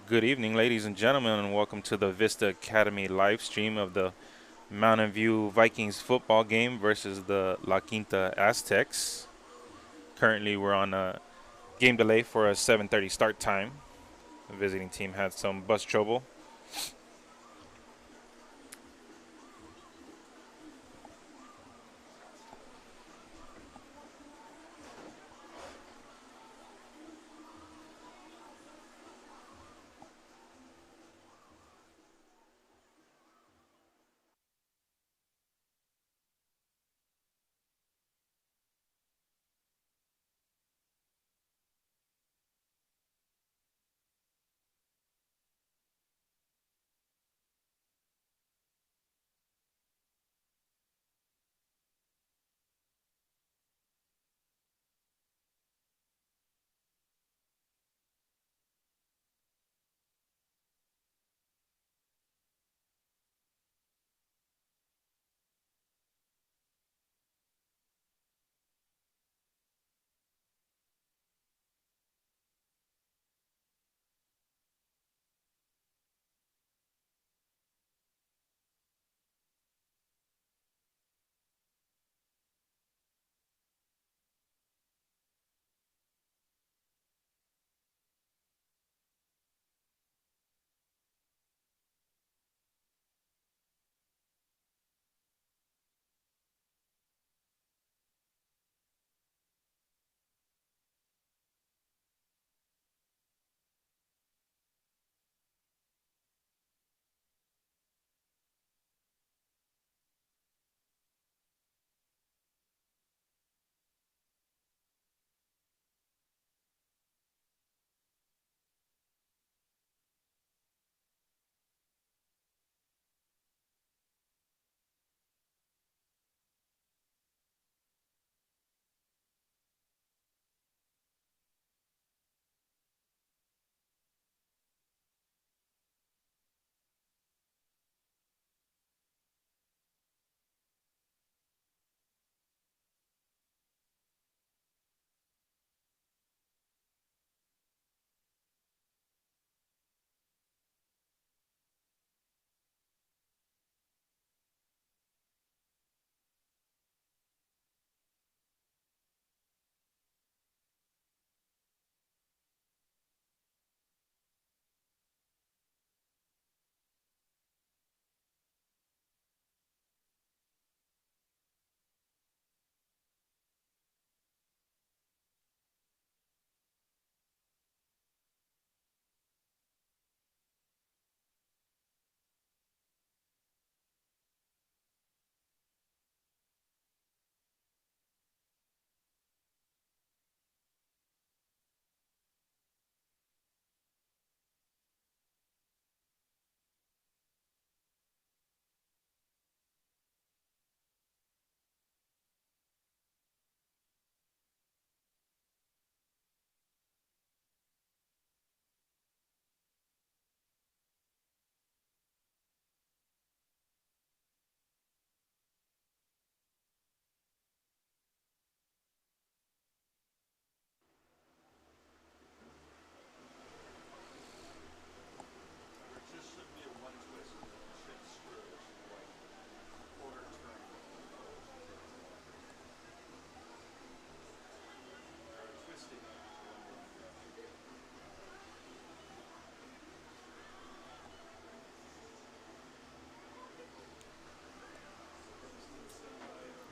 Good evening, ladies and gentlemen, and welcome to the Vista Academy live stream of the Mountain View Vikings football game versus the La Quinta Aztecs. Currently, we're on a game delay for a 7:30 start time. The visiting team had some bus trouble.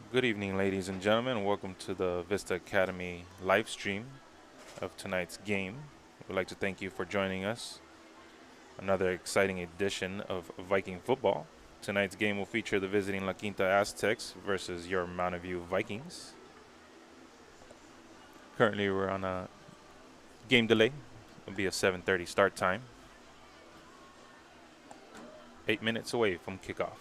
Good evening, ladies and gentlemen, and welcome to the Vista Academy live stream of tonight's game. We'd like to thank you for joining us. Another exciting edition of Viking football. Tonight's game will feature the visiting La Quinta Aztecs versus your Mountain View Vikings. Currently, we're on a game delay. It'll be a 7:30 start time. 8 minutes away from kickoff.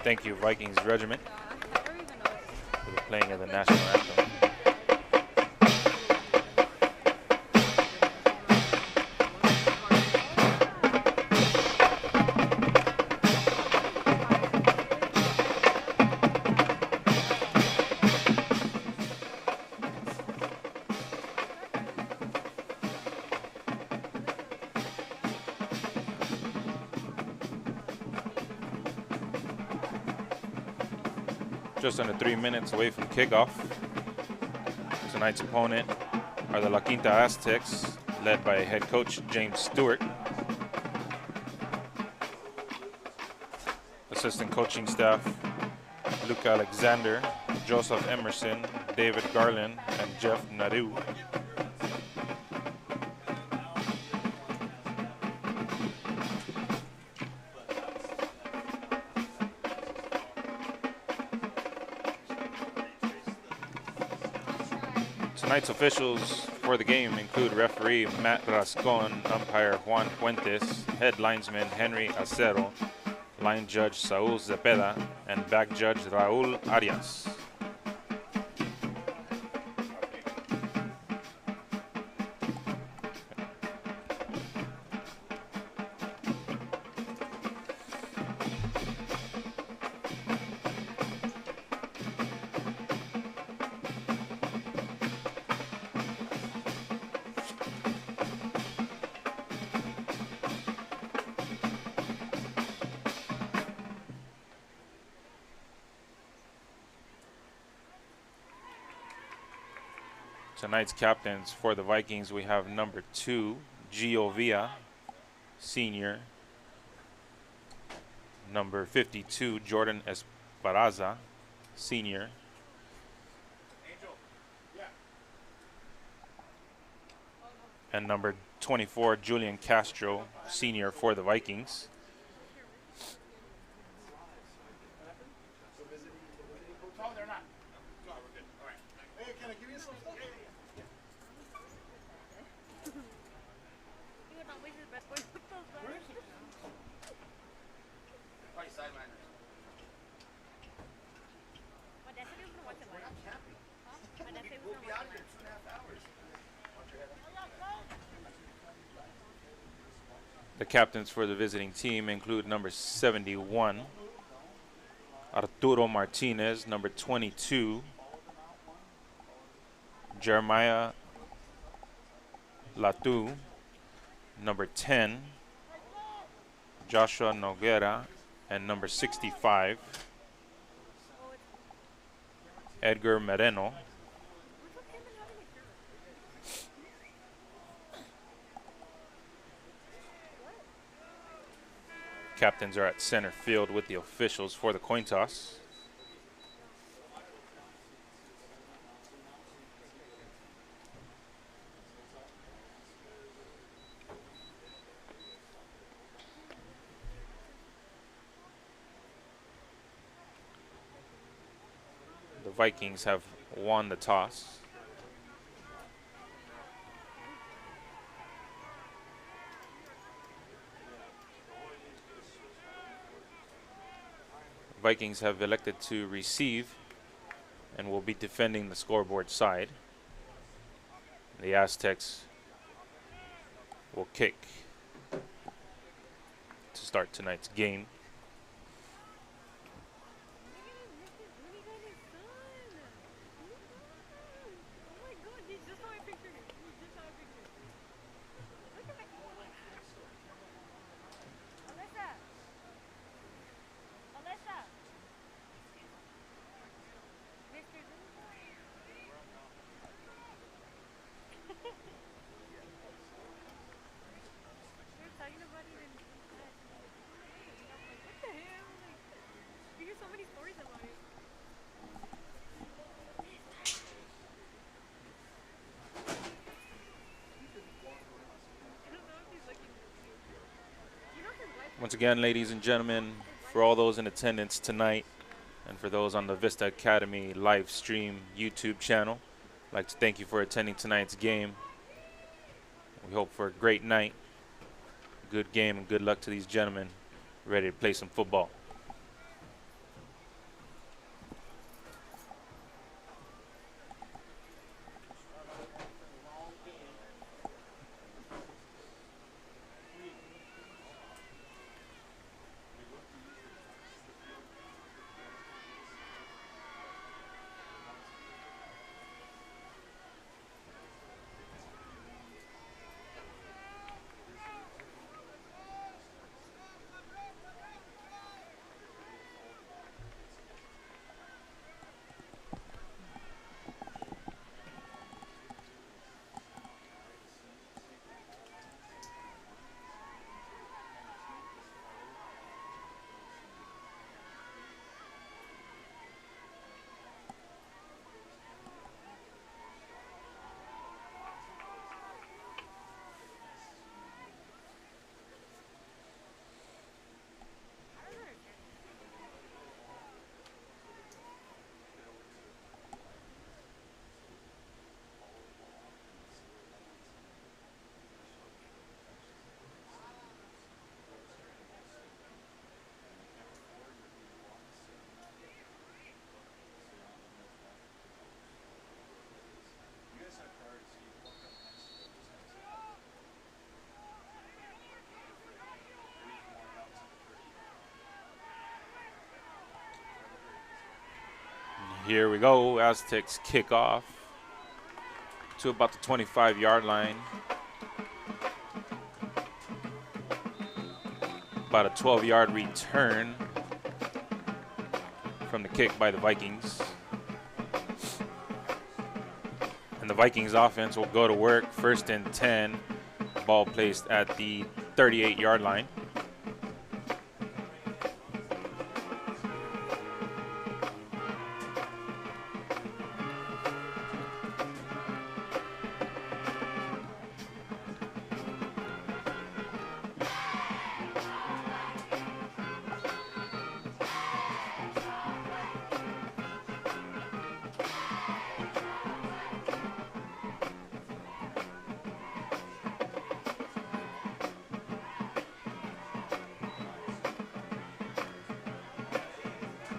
thank you, Vikings Regiment, for the playing of the national anthem. Just under 3 minutes away from kickoff. Tonight's opponent are the La Quinta Aztecs, led by head coach James Stewart. Assistant coaching staff, Luca Alexander, Joseph Emerson, David Garland, and Jeff Nadeau. Tonight's officials for the game include referee Matt Rascon, umpire Juan Fuentes, head linesman Henry Acero, line judge Saul Zepeda, and back judge Raul Arias. Tonight's captains for the Vikings, we have number 2, Gio Villa, senior. Number 52, Jordan Esparza, senior. And number 24, Julian Castro, senior for the Vikings. The captains for the visiting team include number 71, Arturo Martinez, number 22, Jeremiah Latu, number 10, Joshua Noguera, and number 65, Edgar Moreno. Captains are at center field with the officials for the coin toss. The Vikings have won the toss. Vikings have elected to receive and will be defending the scoreboard side. The Aztecs will kick to start tonight's game. Once again, ladies and gentlemen, for all those in attendance tonight and for those on the Vista Academy live stream YouTube channel, I'd like to thank you for attending tonight's game. We hope for a great night, good game, and good luck to these gentlemen ready to play some football. Here we go. Aztecs kick off to about the 25-yard line. About a 12-yard return from the kick by the Vikings. And the Vikings offense will go to work. 1st and 10. Ball placed at the 38-yard line.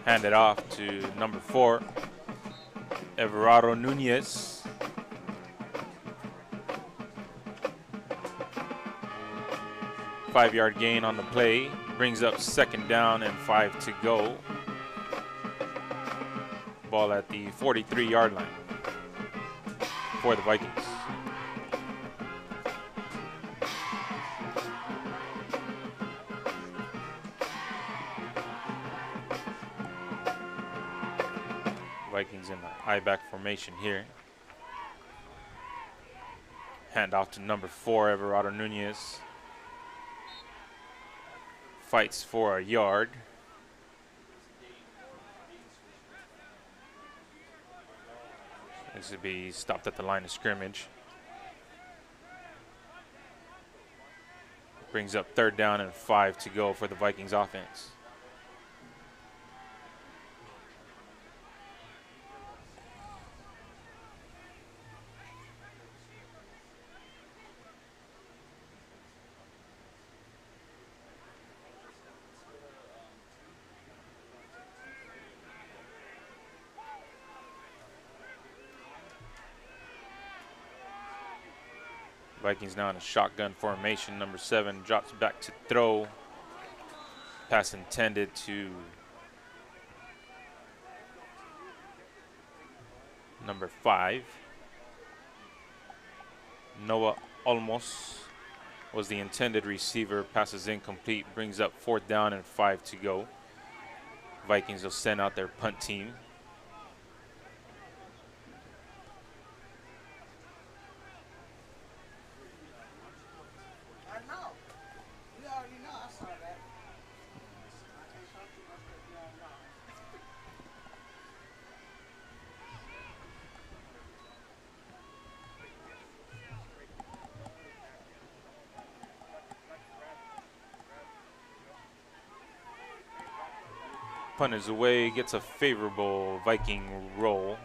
Hand it off to number 4, Everardo Nunez. Five-yard gain on the play. Brings up 2nd down and 5 to go. Ball at the 43-yard line for the Vikings. Vikings in the high-back formation here. Hand off to number 4, Everardo Nunez. Fights for a yard. This would be stopped at the line of scrimmage. Brings up 3rd down and 5 to go for the Vikings offense. Vikings now in a shotgun formation. Number 7 drops back to throw. Pass intended to number 5. Noah Olmos was the intended receiver. Passes incomplete. Brings up 4th down and 5 to go. Vikings will send out their punt team. Punt is away, gets a favorable Viking roll.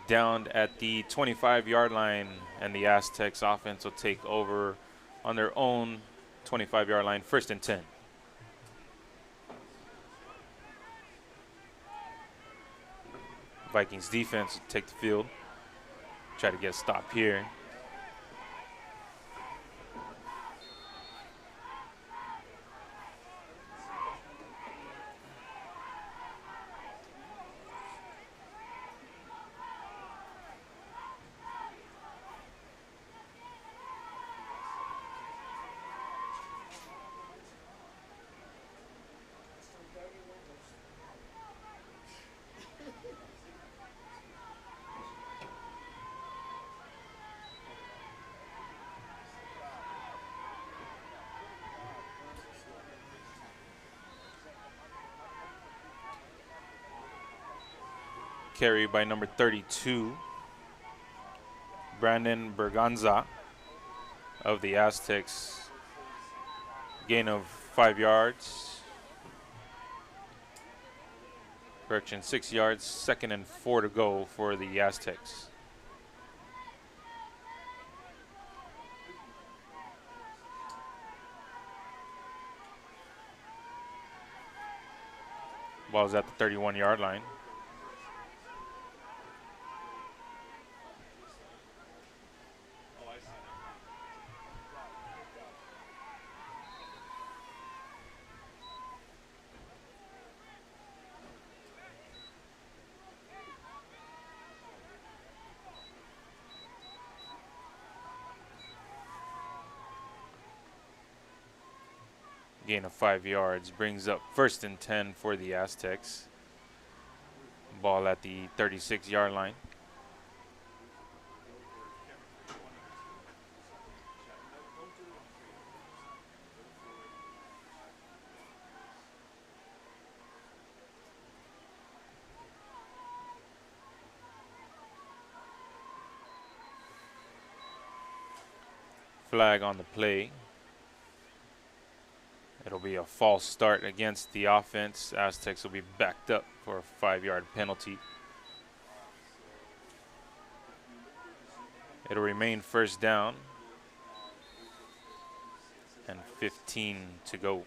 Down at the 25-yard line, and the Aztecs offense will take over on their own 25-yard line, 1st and 10. Vikings defense will take the field. Try to get a stop here. Carry by number 32, Brandon Berganza of the Aztecs. Gain of 5 yards. Correction, 6 yards. 2nd and 4 to go for the Aztecs. Ball's at the 31-yard line. Gain of 5 yards brings up 1st and 10 for the Aztecs. Ball at the 36-yard line. Flag on the play. It'll be a false start against the offense. Aztecs will be backed up for a 5-yard penalty. It'll remain 1st down and 15 to go.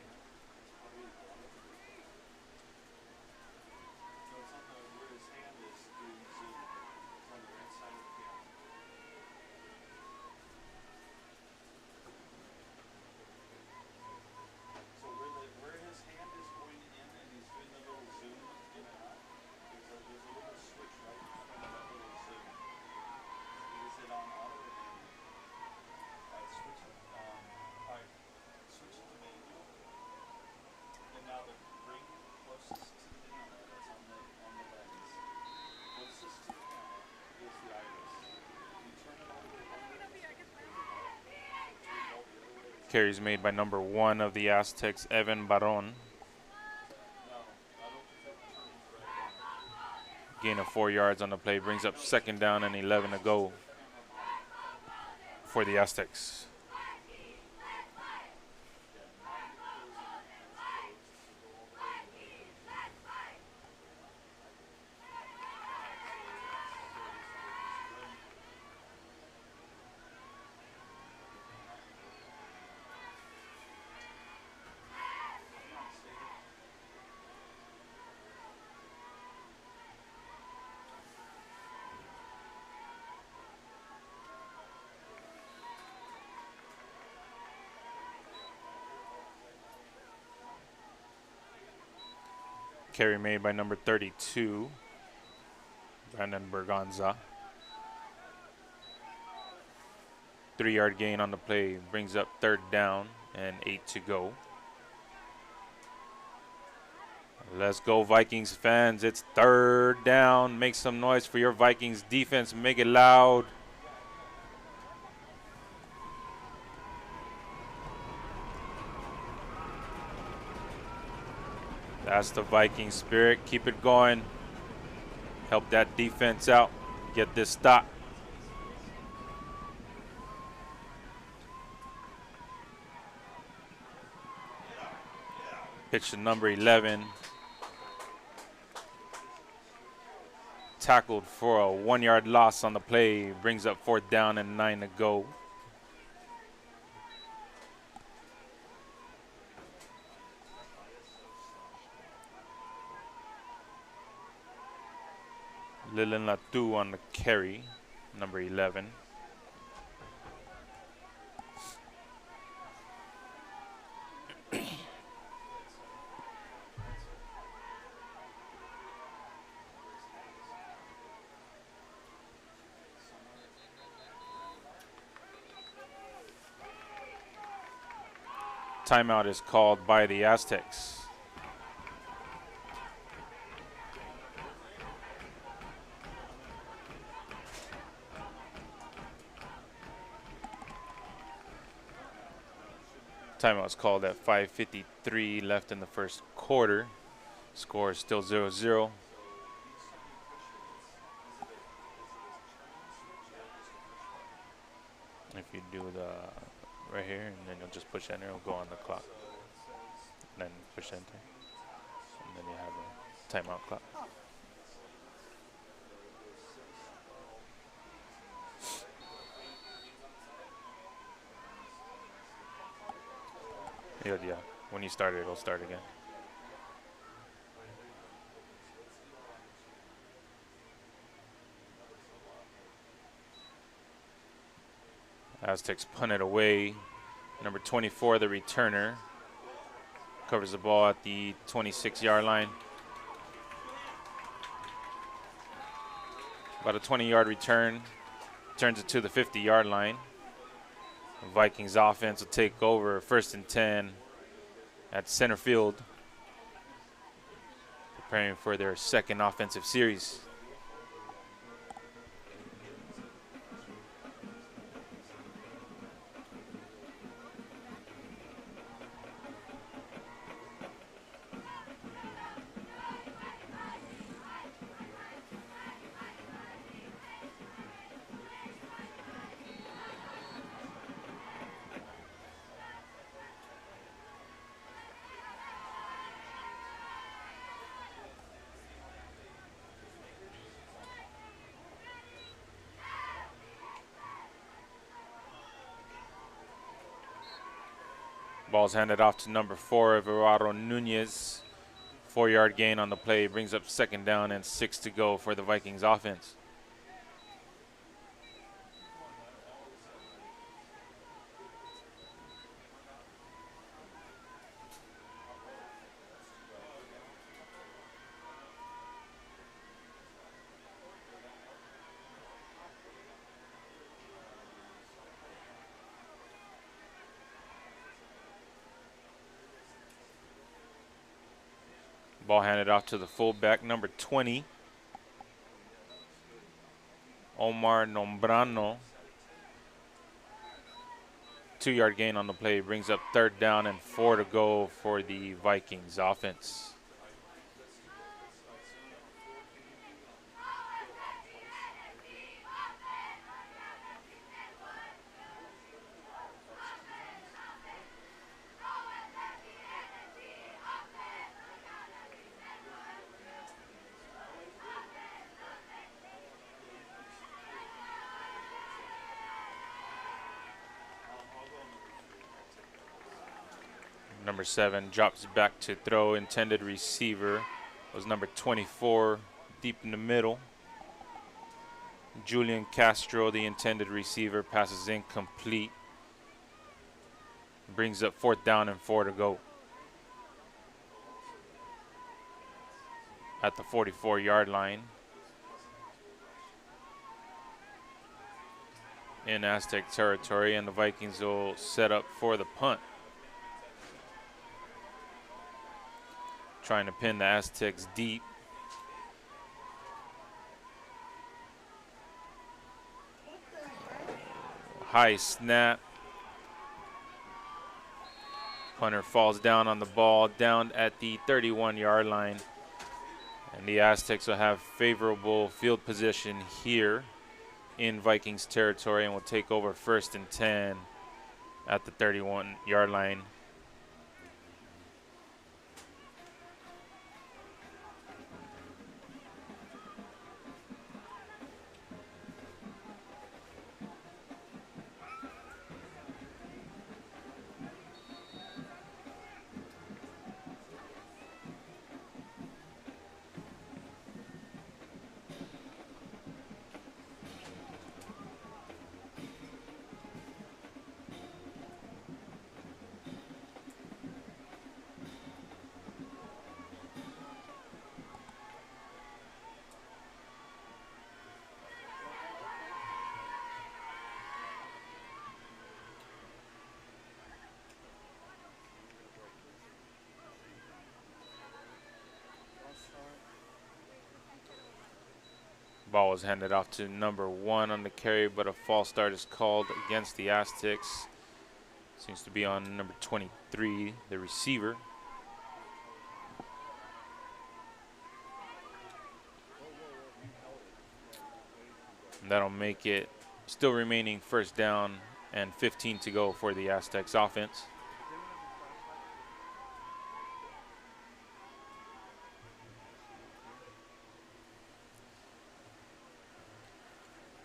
Carries made by number 1 of the Aztecs, Evan Baron. Gain of 4 yards on the play brings up 2nd down and 11 to go for the Aztecs. Carry made by number 32, Brandon Berganza. 3-yard gain on the play brings up 3rd down and 8 to go. Let's go Vikings fans, it's 3rd down. Make some noise for your Vikings defense, make it loud. That's the Viking spirit. Keep it going. Help that defense out. Get this stop. Pitch to number 11. Tackled for a 1-yard loss on the play. Brings up 4th down and 9 to go. Lilin Latu on the carry, number 11. Timeout is called by the Aztecs. Timeout is called at 5:53 left in the 1st quarter. Score is still 0-0. If you do the right here, and then you'll just push enter, it'll go on the clock. And then push enter, and then you have a timeout clock. Yeah, when you start it, it'll start again. Aztecs punt it away. Number 24, the returner, covers the ball at the 26-yard line. About a 20-yard return, turns it to the 50-yard line. The Vikings offense will take over, 1st and 10 at center field, preparing for their second offensive series. Ball's handed off to number 4, Everardo Nunez. 4-yard gain on the play, brings up second down and 6 to go for the Vikings offense. Ball handed off to the fullback, number 20, Omar Nombrano. 2-yard gain on the play, brings up third down and 4 to go for the Vikings offense. Number 7 drops back to throw. Intended receiver was number 24, deep in the middle. Julian Castro, the intended receiver, passes incomplete. Brings up 4th down and 4 to go at the 44-yard line in Aztec territory, and the Vikings will set up for the punt. Trying to pin the Aztecs deep. High snap. Punter falls down on the ball, down at the 31-yard line. And the Aztecs will have favorable field position here in Vikings territory and will take over 1st and 10 at the 31-yard line. Ball was handed off to number 1 on the carry, but a false start is called against the Aztecs. Seems to be on number 23, the receiver. And that'll make it still remaining 1st down and 15 to go for the Aztecs offense.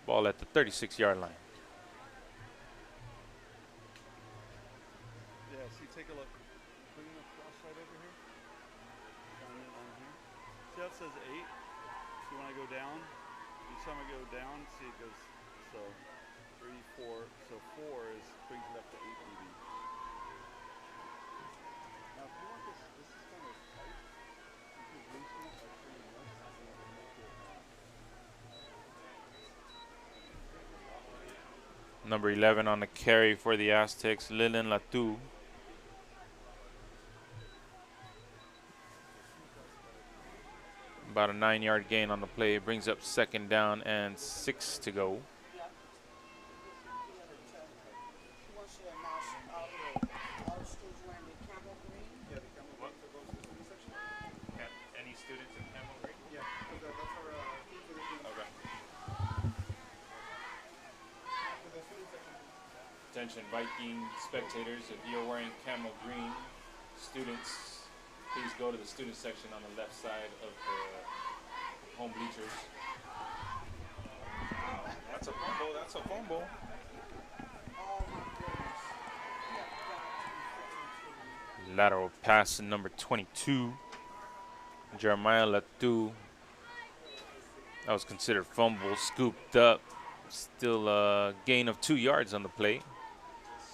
Ball at the 36-yard line. Yeah, see, take a look. Bring the flashlight over here. Shine it on here. See how it says 8? See when I go down? Each time I go down, see it goes, so 3, 4. So 4 brings it up to 8 dB. Now if you want this is kind of tight. You can loosen it by turning this and then make it Number 11 on the carry for the Aztecs, Lilin Latu. About a 9-yard gain on the play. Brings up second down and 6 to go. Any students in Camel Green? Yeah, that's our okay. Attention Viking spectators, if you're wearing Camel Green, students, please go to the student section on the left side of the home bleachers. That's a fumble, that's a fumble. Lateral pass in number 22. Jeremiah Latu. That was considered fumble, scooped up. Still a gain of 2 yards on the play.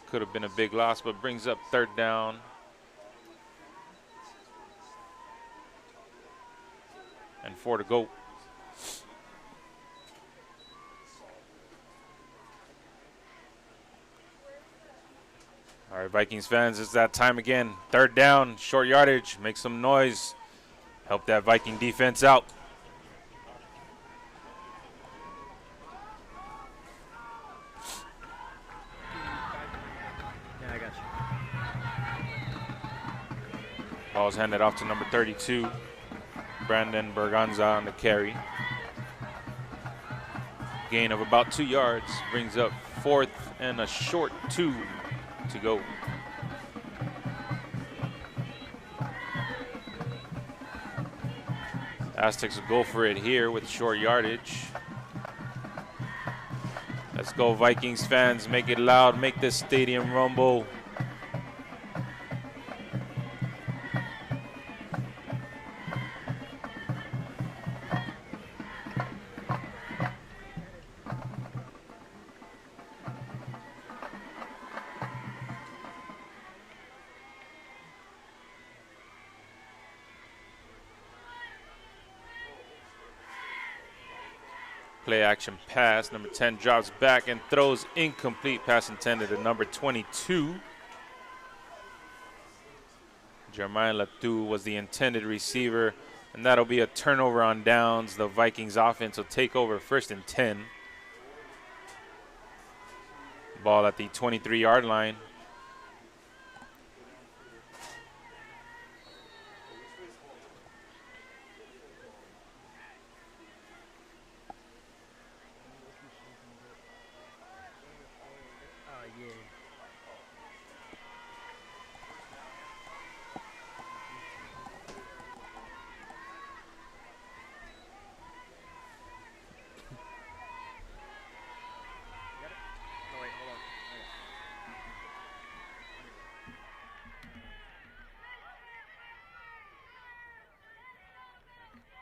Could have been a big loss, but brings up third down. And 4 to go. All right, Vikings fans, it's that time again. Third down, short yardage, make some noise. Help that Viking defense out. Yeah, I got you. Ball's handed off to number 32. Brandon Berganza on the carry. Gain of about 2 yards. Brings up 4th and a short 2 to go. Aztecs will go for it here with short yardage. Let's go Vikings fans, make it loud, make this stadium rumble. Play action pass. Number 10 drops back and throws incomplete. Pass intended to number 22. Jeremiah Latu was the intended receiver, and that'll be a turnover on downs. The Vikings offense will take over 1st and 10. Ball at the 23-yard line.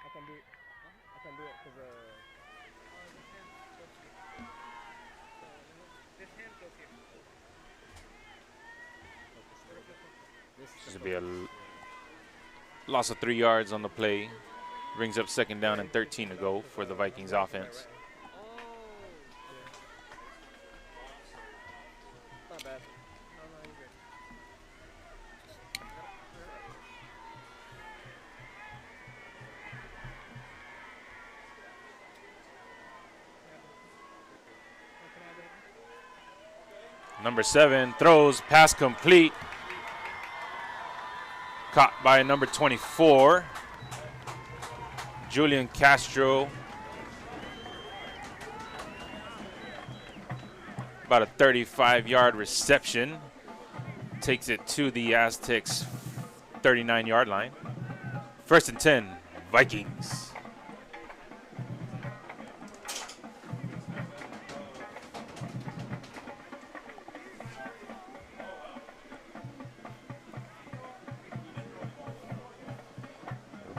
I can do it because this hand goes here. This will be a loss of 3 yards on the play. Brings up second down and 13 to go for the Vikings offense. Not bad. Number 7 throws, pass complete. Caught by number 24, Julian Castro. About a 35-yard reception. Takes it to the Aztecs' 39-yard line. 1st and 10, Vikings.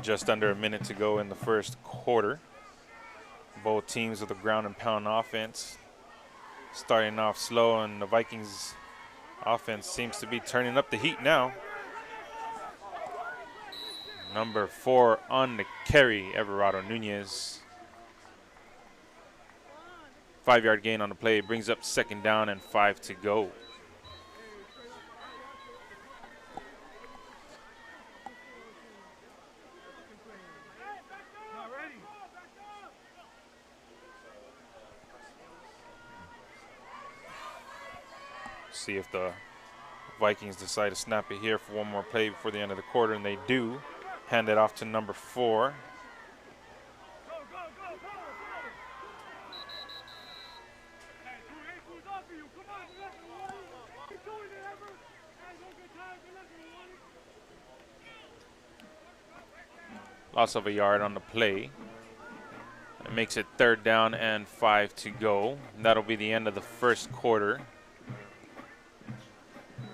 Just under a minute to go in the first quarter. Both teams with a ground and pound offense. Starting off slow, and the Vikings offense seems to be turning up the heat now. Number 4 on the carry, Everardo Nunez. 5-yard gain on the play, brings up second down and 5 to go. See if the Vikings decide to snap it here for one more play before the end of the quarter, and they do. Hand it off to number 4. Loss of a yard on the play. It makes it 3rd down and 5 to go. And that'll be the end of the first quarter.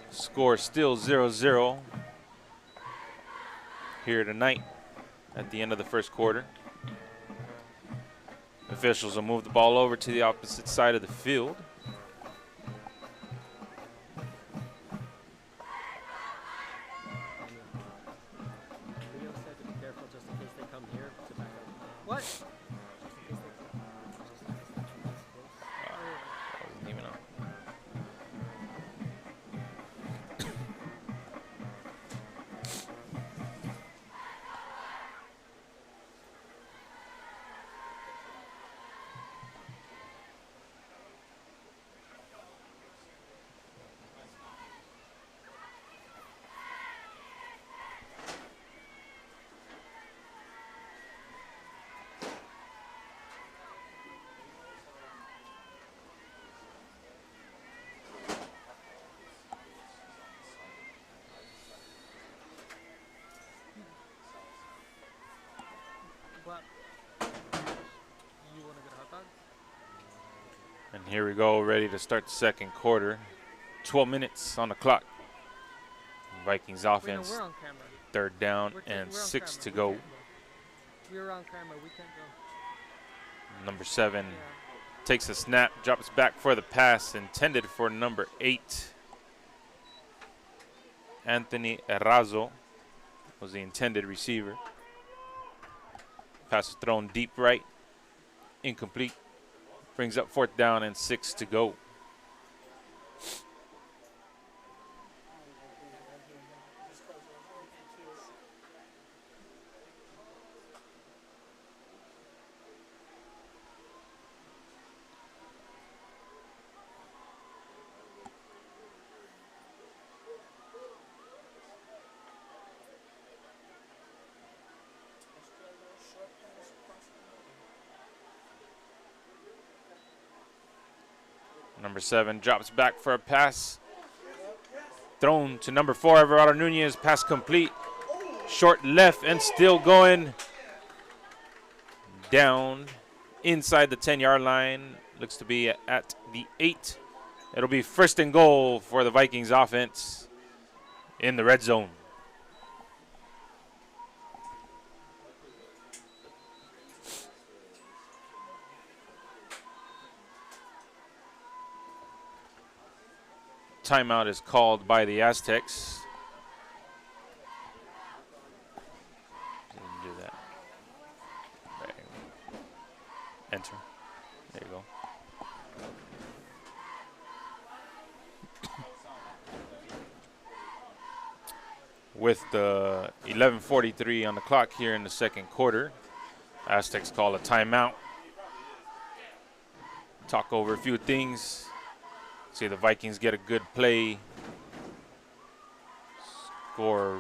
Score still 0-0 here tonight at the end of the first quarter. Officials will move the ball over to the opposite side of the field. Leo said to be careful just in case they come here to back up. What? Just in case they come. Just in case they come this close. I wasn't even on. What? You want to get a hot dog? And here we go, ready to start the second quarter. 12 minutes on the clock. Vikings Wait, no, offense, we're on camera. 3rd down We're and on 6 camera. to We go. can't We're on camera. We can't go. Number 7 Yeah. takes a snap, drops back for the pass, intended for number 8. Anthony Errazo was the intended receiver. Pass is thrown deep right, incomplete. Brings up 4th down and 6 to go. Number 7 drops back for a pass. Thrown to number 4, Everardo Nunez. Pass complete. Short left and still going. Down inside the 10-yard line. Looks to be at the 8. It'll be 1st and goal for the Vikings offense in the red zone. Timeout is called by the Aztecs. Didn't do that. There you go. Enter. There you go. With the 11:43 on the clock here in the second quarter, Aztecs call a timeout. Talk over a few things. See the Vikings get a good play. Score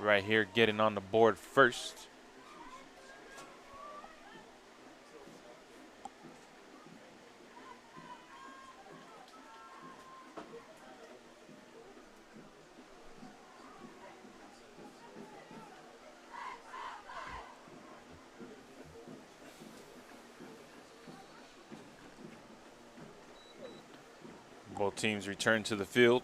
right here, getting on the board first. Both teams return to the field.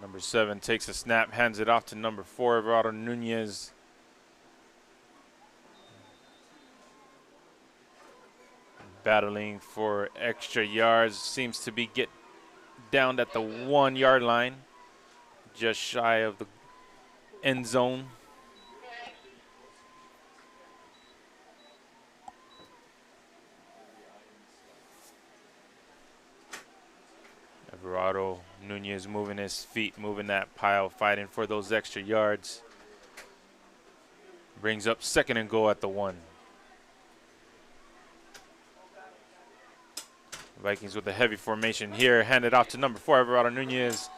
Number 7 takes a snap, hands it off to number 4, Everardo Nunez. Battling for extra yards, seems to be get down at the 1-yard line, just shy of the end zone. Everardo Nunez moving his feet, moving that pile, fighting for those extra yards. Brings up 2nd and goal at the 1. Vikings with a heavy formation here, handed off to number 4, Everardo Nunez.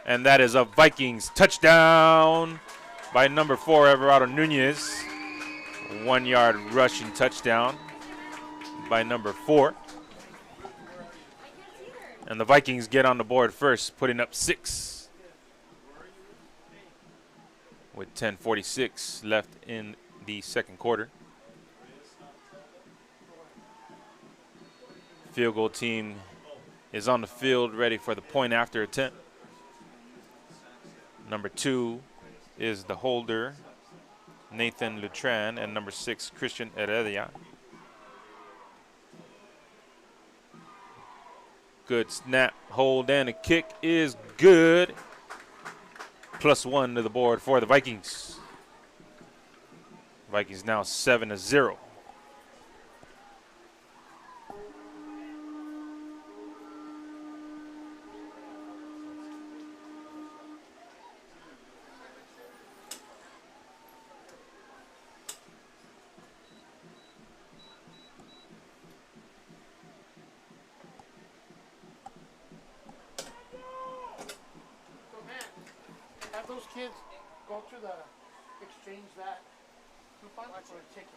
And that is a Vikings touchdown by number 4, Everardo Nunez. 1-yard rushing touchdown by number 4. And the Vikings get on the board first, putting up 6 with 10:46 left in the 2nd quarter. Field goal team is on the field ready for the point after attempt. Number 2 is the holder, Nathan Lutran, and number 6, Christian Heredia. Good snap, hold, and a kick is good. +1 to the board for the Vikings. Vikings now 7-0. Those kids go to the exchange that coupon for a ticket.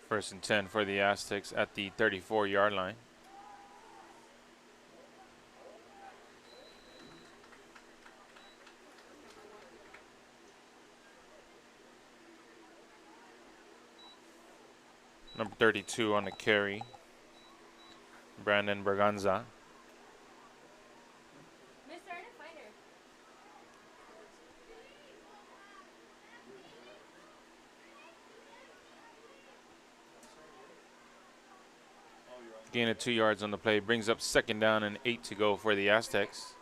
First and 10 for the Aztecs at the 34-yard line. Number 32 on the carry, Brandon Berganza. Gain of 2 yards on the play, brings up 2nd down and 8 to go for the Aztecs.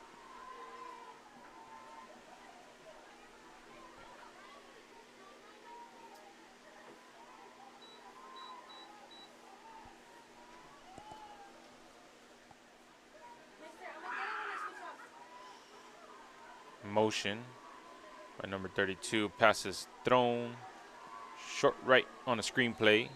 Motion by number 32, passes thrown, short right on a screenplay.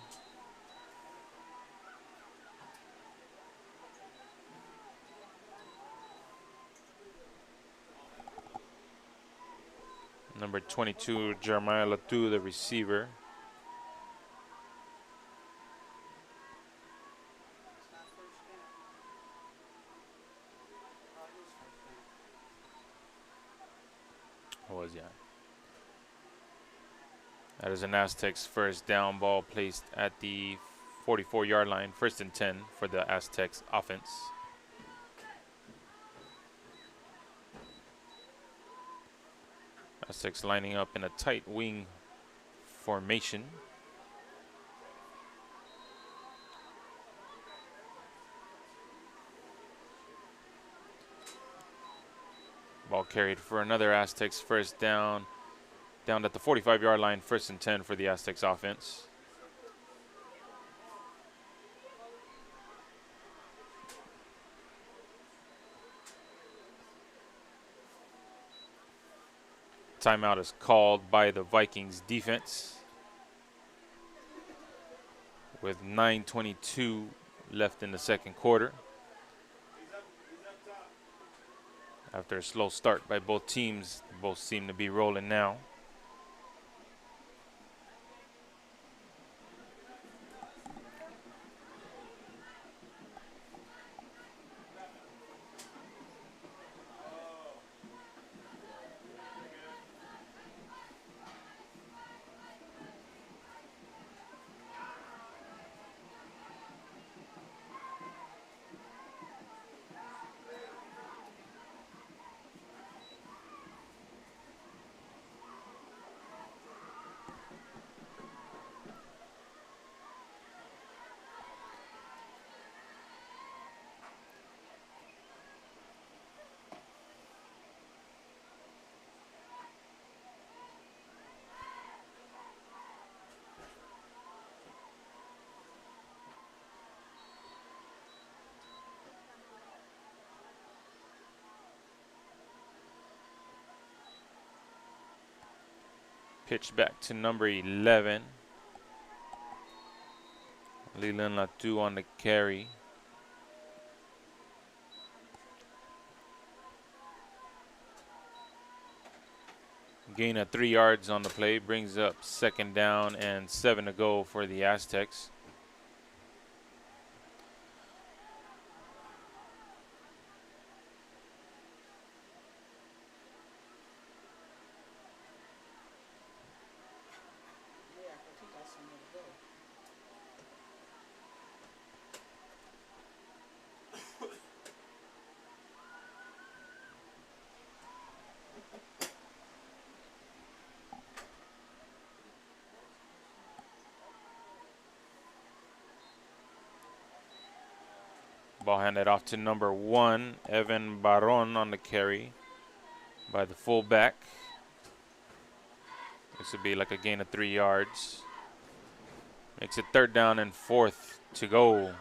Number 22, Jeremiah Latu, the receiver. That is an Aztecs first down, ball placed at the 44-yard line. 1st and 10 for the Aztecs offense. Aztecs lining up in a tight wing formation. Ball carried for another Aztecs first down. Down at the 45-yard line, 1st and 10 for the Aztecs offense. Timeout is called by the Vikings defense with 9:22 left in the second quarter. After a slow start by both teams, both seem to be rolling now. Pitch back to number 11. Leland Latu on the carry. Gain of 3 yards on the play, brings up 2nd down and 7 to go for the Aztecs. Ball handed off to number 1, Evan Baron on the carry by the fullback. This would be like a gain of 3 yards. Makes it 3rd down and 4th to go.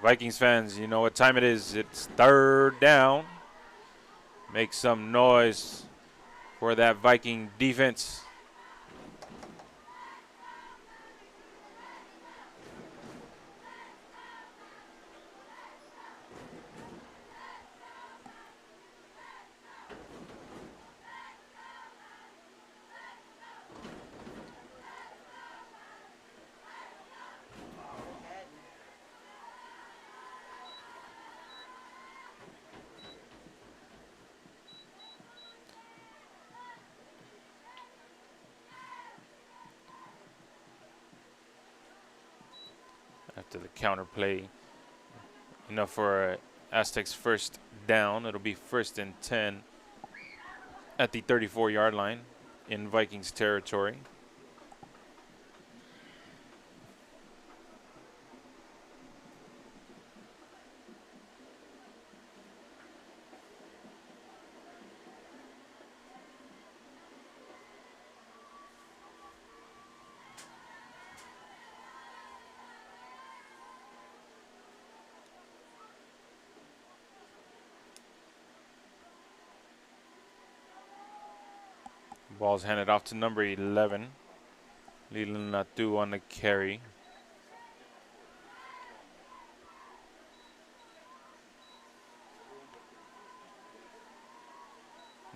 Vikings fans, you know what time it is. It's 3rd down. Make some noise for that Viking defense. After the counter play, enough for Aztecs 1st down. It'll be 1st and 10 at the 34-yard line in Vikings territory. Ball's handed off to number 11. Leland Latu on the carry.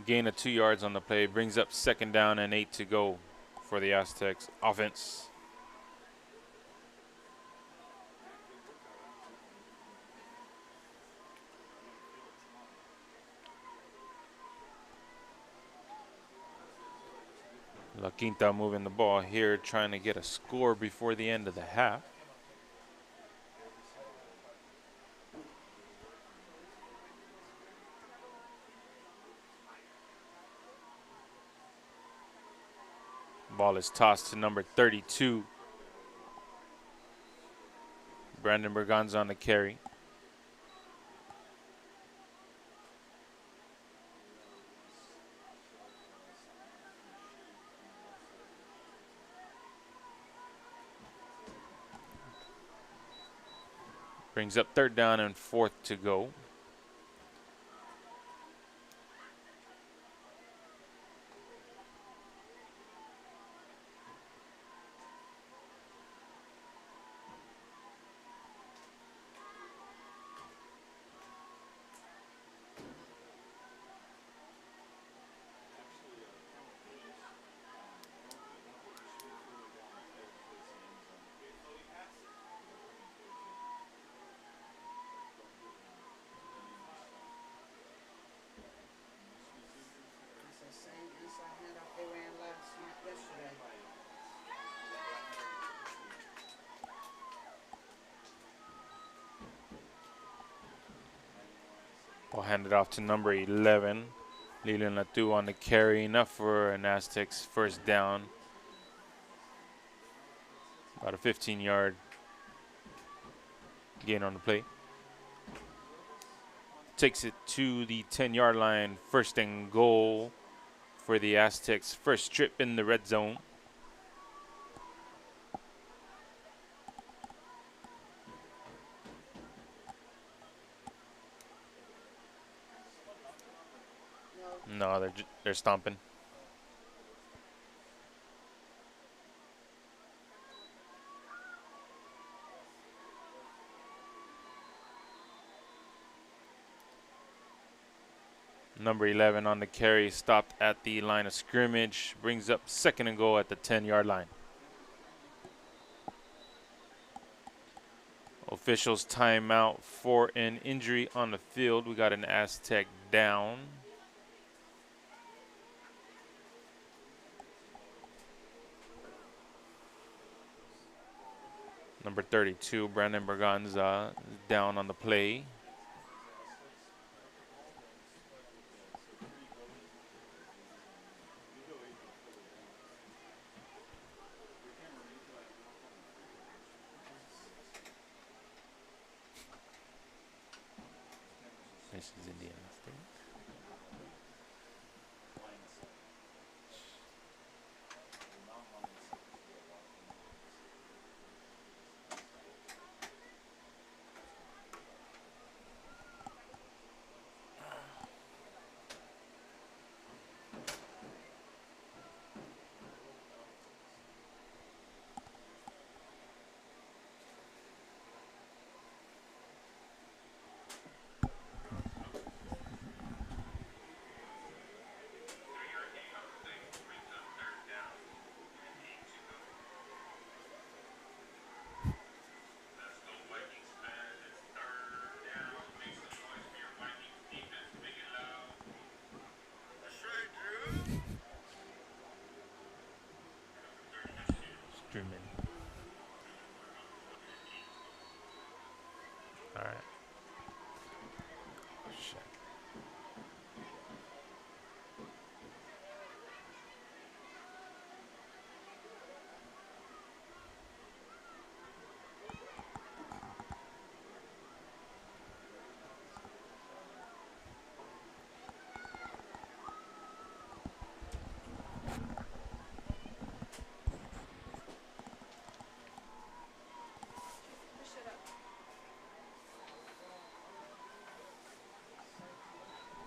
Gain of 2 yards on the play. Brings up 2nd down and 8 to go for the Aztecs offense. La Quinta moving the ball here, trying to get a score before the end of the half. Ball is tossed to number 32. Brandon Berganza on the carry. Brings up 3rd down and 4th to go. It's the same inside handoff they ran yesterday. Ball handed off to number 11. Leland Latu on the carry, enough for an Aztecs 1st down. About a 15-yard gain on the play. Takes it to the 10-yard line, 1st and goal for the Aztecs. 1st trip in the red zone. No, they're stomping. Number 11 on the carry, stopped at the line of scrimmage. Brings up 2nd and goal at the 10-yard line. Officials timeout for an injury on the field. We got an Aztec down. Number 32, Brandon Berganza, down on the play. This is Indiana State. Streaming. All right. Shit.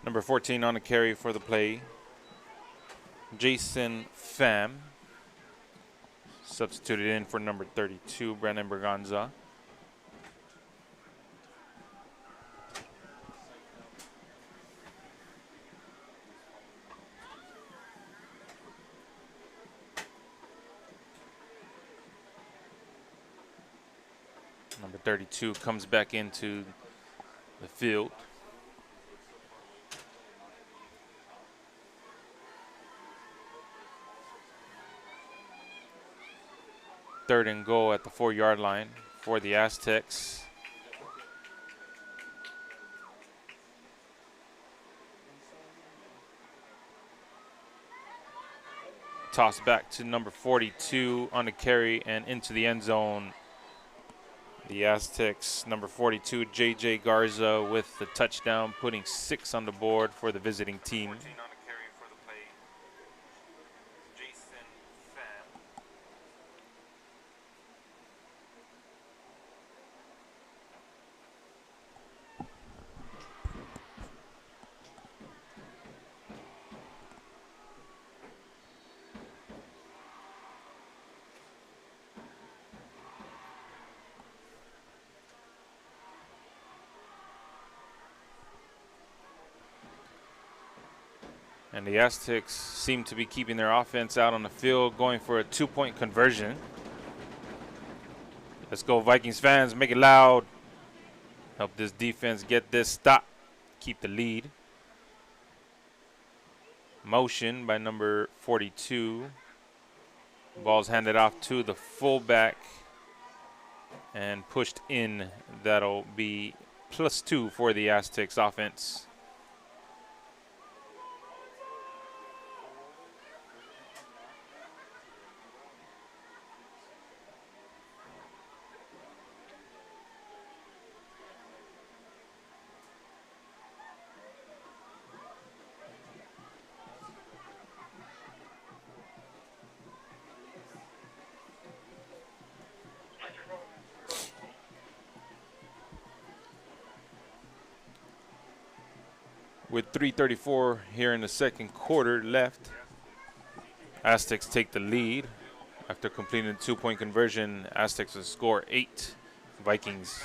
Number 14 on the carry for the play, Jason Pham. Substituted in for number 32, Brandon Berganza. Number 32 comes back into the field. Third and goal at the 4-yard line for the Aztecs. Toss back to number 42 on the carry and into the end zone. The Aztecs, number 42, J.J. Garza with the touchdown, putting 6 on the board for the visiting team. And the Aztecs seem to be keeping their offense out on the field, going for a 2-point conversion. Let's go, Vikings fans. Make it loud. Help this defense get this stop. Keep the lead. Motion by number 42. Ball's handed off to the fullback and pushed in. That'll be +2 for the Aztecs offense. With 3:34 here in the second quarter left, Aztecs take the lead. After completing a 2-point conversion, Aztecs will score 8, Vikings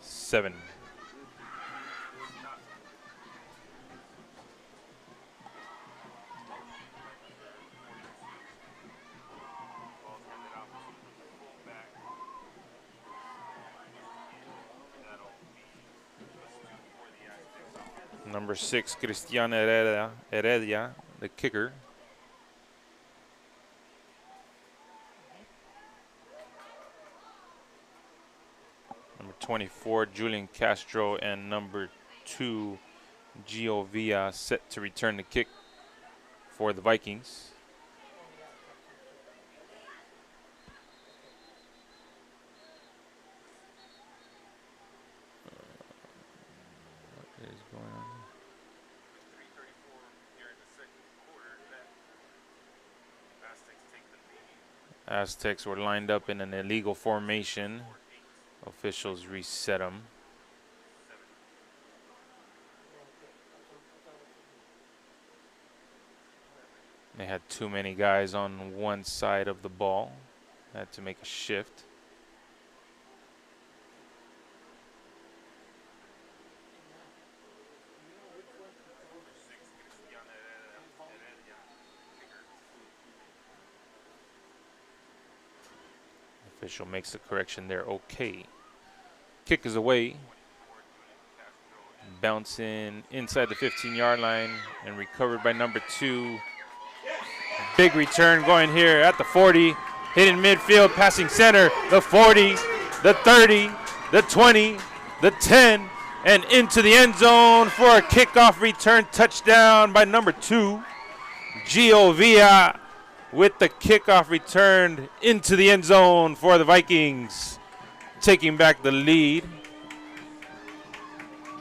7. Number 6, Cristian Heredia, the kicker. Number 24, Julian Castro, and number 2, Gio Villa, set to return the kick for the Vikings. What is going on? Aztecs were lined up in an illegal formation. Officials reset them. They had too many guys on one side of the ball. Had to make a shift. Official makes the correction there. Okay. Kick is away. Bouncing inside the 15-yard line and recovered by number 2. Big return going here at the 40. Hitting midfield, passing center. The 40, the 30, the 20, the 10, and into the end zone for a kickoff return touchdown by number 2. Gio Villa with the kickoff return into the end zone for the Vikings, taking back the lead.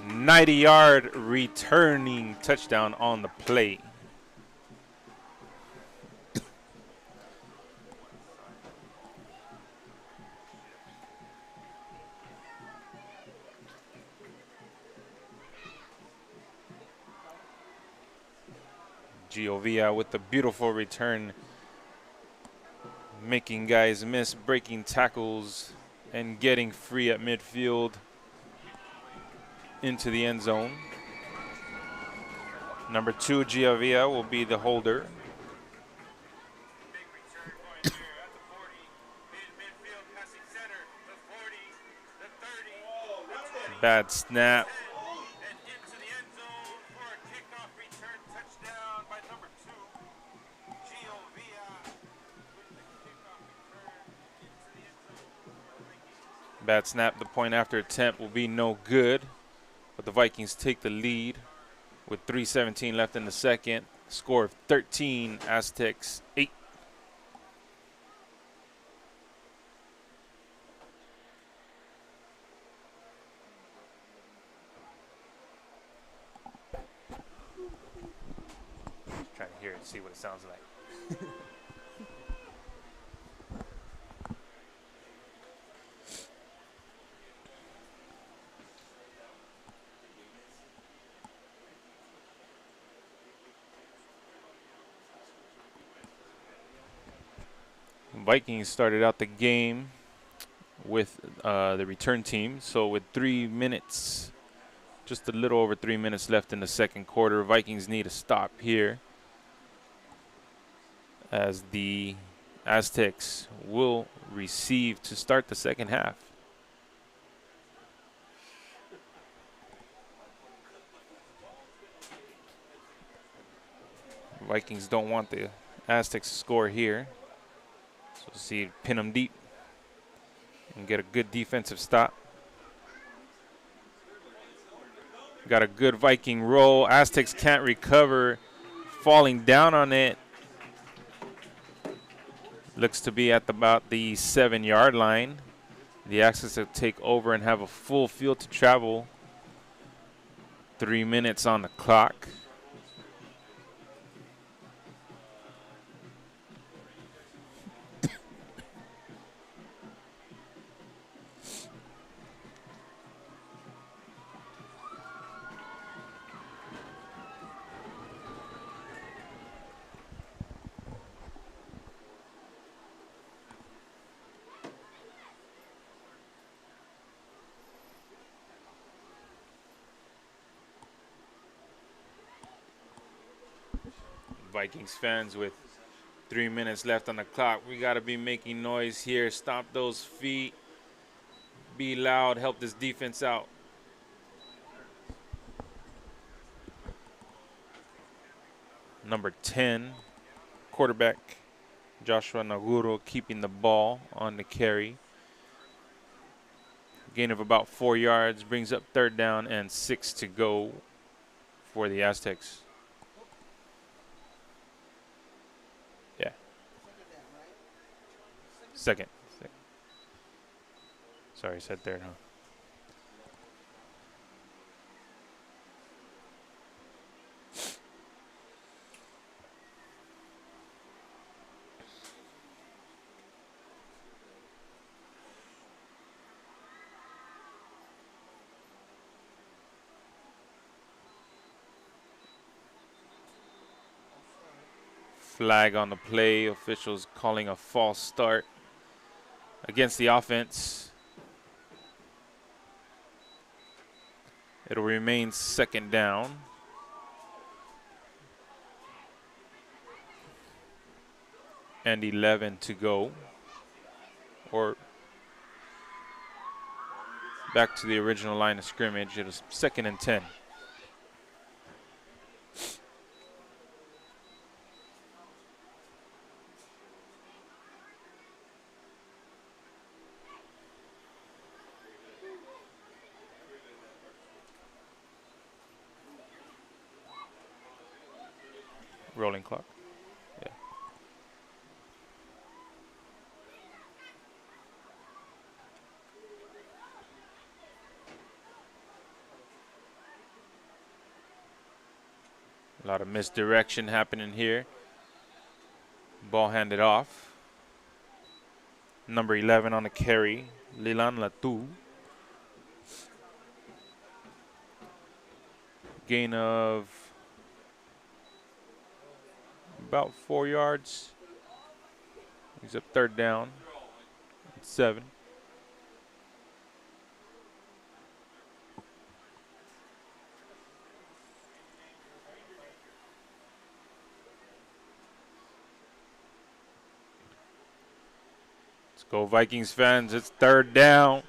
90-yard returning touchdown on the play. Gio Villa with the beautiful return, making guys miss, breaking tackles, and getting free at midfield into the end zone. Number 2, Gio Villa, will be the holder. Bad snap. Bad snap. The point after attempt will be no good, but the Vikings take the lead with 3:17 left in the second. Score of 13, Aztecs 8. Trying to hear it, see what it sounds like. Vikings started out the game with the return team. So with 3 minutes Just a little over 3 minutes left in the second quarter. Vikings need a stop here, as the Aztecs will receive to start the second half. Vikings don't want the Aztecs to score here. So see, pin them deep and get a good defensive stop. Got a good Viking roll. Aztecs can't recover, falling down on it. Looks to be at about the 7-yard line. The Aztecs will take over and have a full field to travel. 3 minutes on the clock. Vikings fans, with 3 minutes left on the clock, we got to be making noise here. Stomp those feet. Be loud. Help this defense out. Number 10, quarterback Joshua Naguro keeping the ball on the carry. Gain of about 4 yards brings up 3rd down and 6 to go for the Aztecs. Yeah. Second. Sorry, I said 3rd, huh? Flag on the play. Officials calling a false start against the offense. It'll remain 2nd down. And 11 to go. Or back to the original line of scrimmage. It was 2nd and 10. Rolling clock. Yeah. A lot of misdirection happening here. Ball handed off. Number 11 on the carry, Lilan Latu. Gain of about 4 yards. He's up 3rd down. 7. Let's go Vikings fans. It's 3rd down.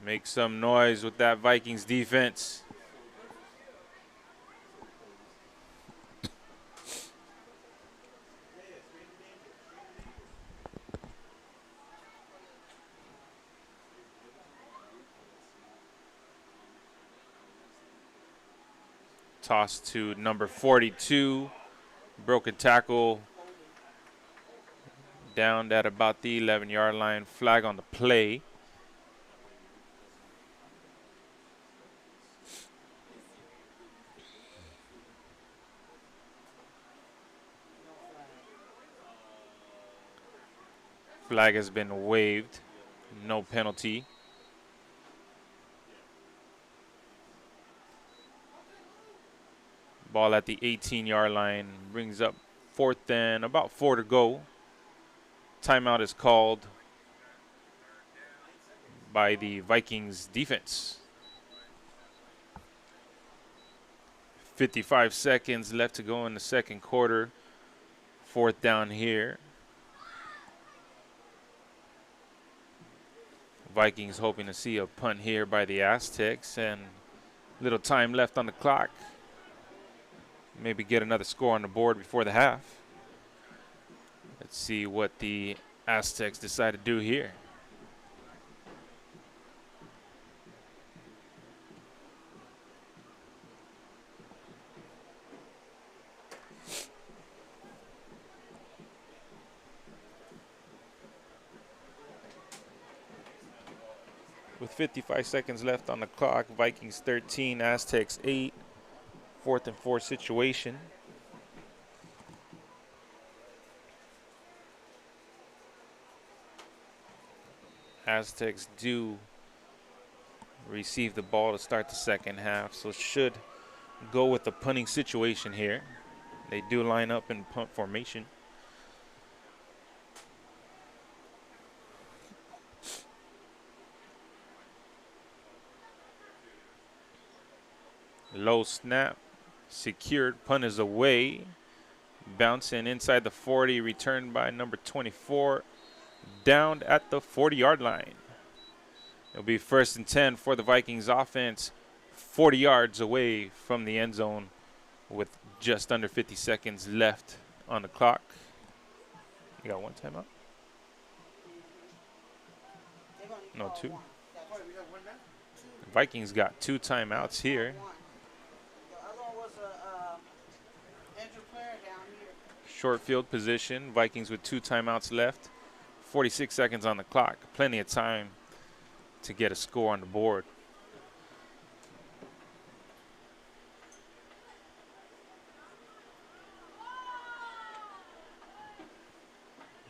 Make some noise with that Vikings defense. Toss to number 42. Broken tackle. Down at about the 11-yard line. Flag on the play. Flag has been waived. No penalty. Ball at the 18-yard line. Brings up 4th and about 4 to go. Timeout is called by the Vikings defense. 55 seconds left to go in the second quarter. Fourth down here. Vikings hoping to see a punt here by the Aztecs, and little time left on the clock. Maybe get another score on the board before the half. Let's see what the Aztecs decide to do here. With 55 seconds left on the clock, Vikings 13, Aztecs 8. 4th and 4 situation. Aztecs do receive the ball to start the second half, so should go with the punting situation here. They do line up in punt formation. Low snap, secured, punt is away. Bouncing inside the 40, returned by number 24, down at the 40-yard line. It'll be 1st and 10 for the Vikings offense, 40 yards away from the end zone with just under 50 seconds left on the clock. You got one timeout? No, two. The Vikings got 2 timeouts here. Short field position. Vikings with 2 timeouts left. 46 seconds on the clock. Plenty of time to get a score on the board.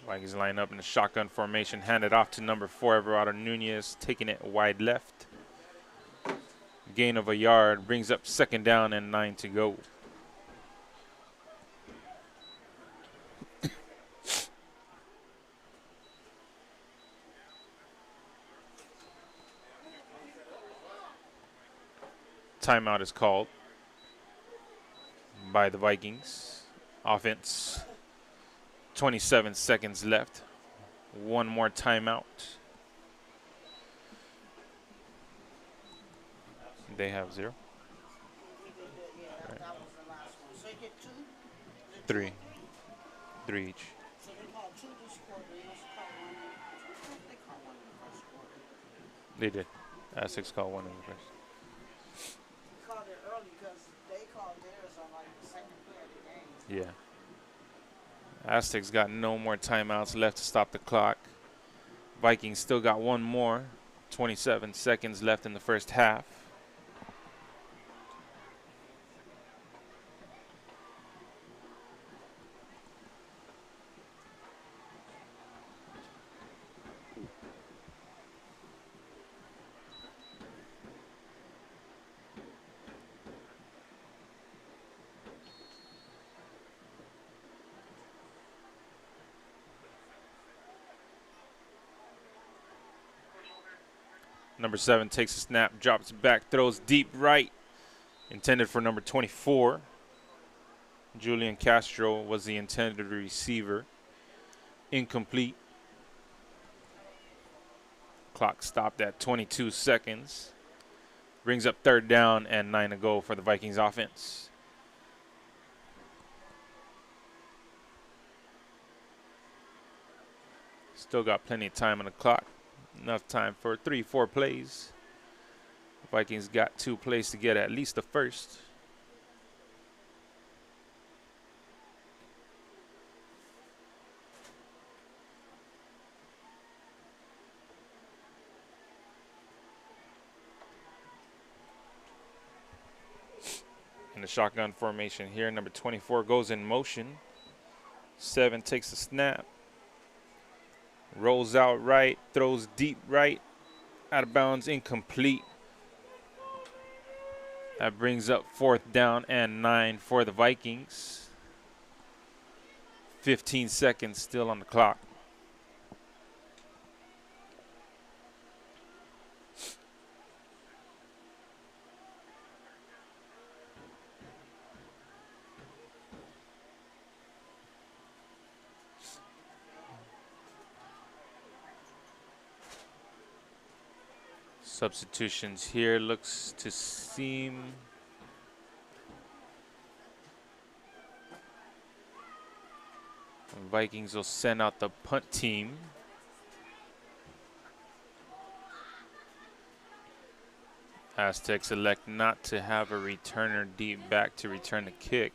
Vikings line up in the shotgun formation. Hand it off to number 4, Everardo Nunez, taking it wide left. Gain of a yard brings up 2nd down and 9 to go. Timeout is called by the Vikings. Offense, 27 seconds left. One more timeout. They have 0. Right. 3. 3 each. They did. Aztecs called 1 in the first. Yeah. Aztecs got no more timeouts left to stop the clock. Vikings still got 1 more. 27 seconds left in the first half. Number 7 takes a snap, drops back, throws deep right. Intended for number 24. Julian Castro was the intended receiver. Incomplete. Clock stopped at 22 seconds. Brings up 3rd down and 9 to go for the Vikings offense. Still got plenty of time on the clock. Enough time for 3-4 plays. Vikings got 2 plays to get at least the first. In the shotgun formation here, number 24 goes in motion. 7 takes a snap. Rolls out right, throws deep right, out of bounds, incomplete. That brings up 4th down and 9 for the Vikings. 15 seconds still on the clock. Substitutions here looks to seem Vikings will send out the punt team. Aztecs elect not to have a returner deep back to return the kick.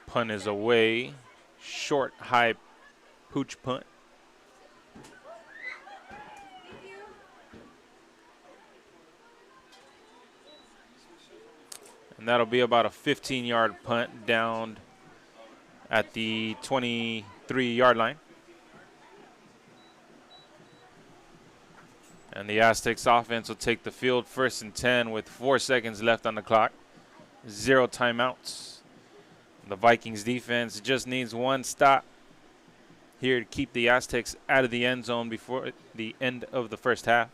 Punt is away. Short, high pooch punt. And that'll be about a 15-yard punt down at the 23-yard line. And the Aztecs offense will take the field 1st and 10 with 4 seconds left on the clock. 0 timeouts. The Vikings defense just needs one stop here to keep the Aztecs out of the end zone before the end of the first half.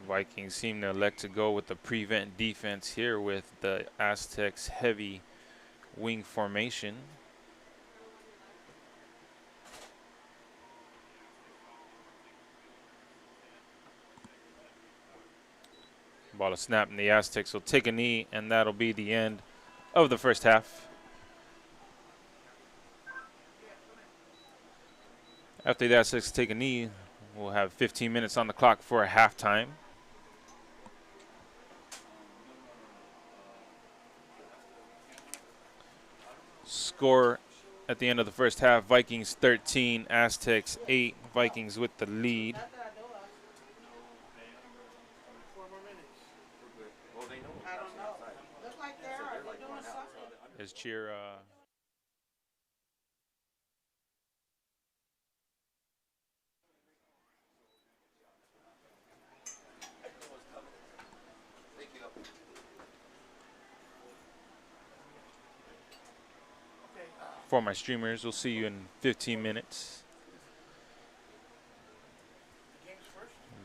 Vikings seem to elect to go with the prevent defense here with the Aztecs' heavy wing formation. Ball is snapped, and the Aztecs will take a knee, and that'll be the end of the first half. After the Aztecs take a knee, we'll have 15 minutes on the clock for a halftime. Score at the end of the first half, Vikings 13, Aztecs 8. Vikings with the lead. 4 more minutes. I don't know. Looks like they are. They're doing something. Is cheer for my streamers. We'll see you in 15 minutes.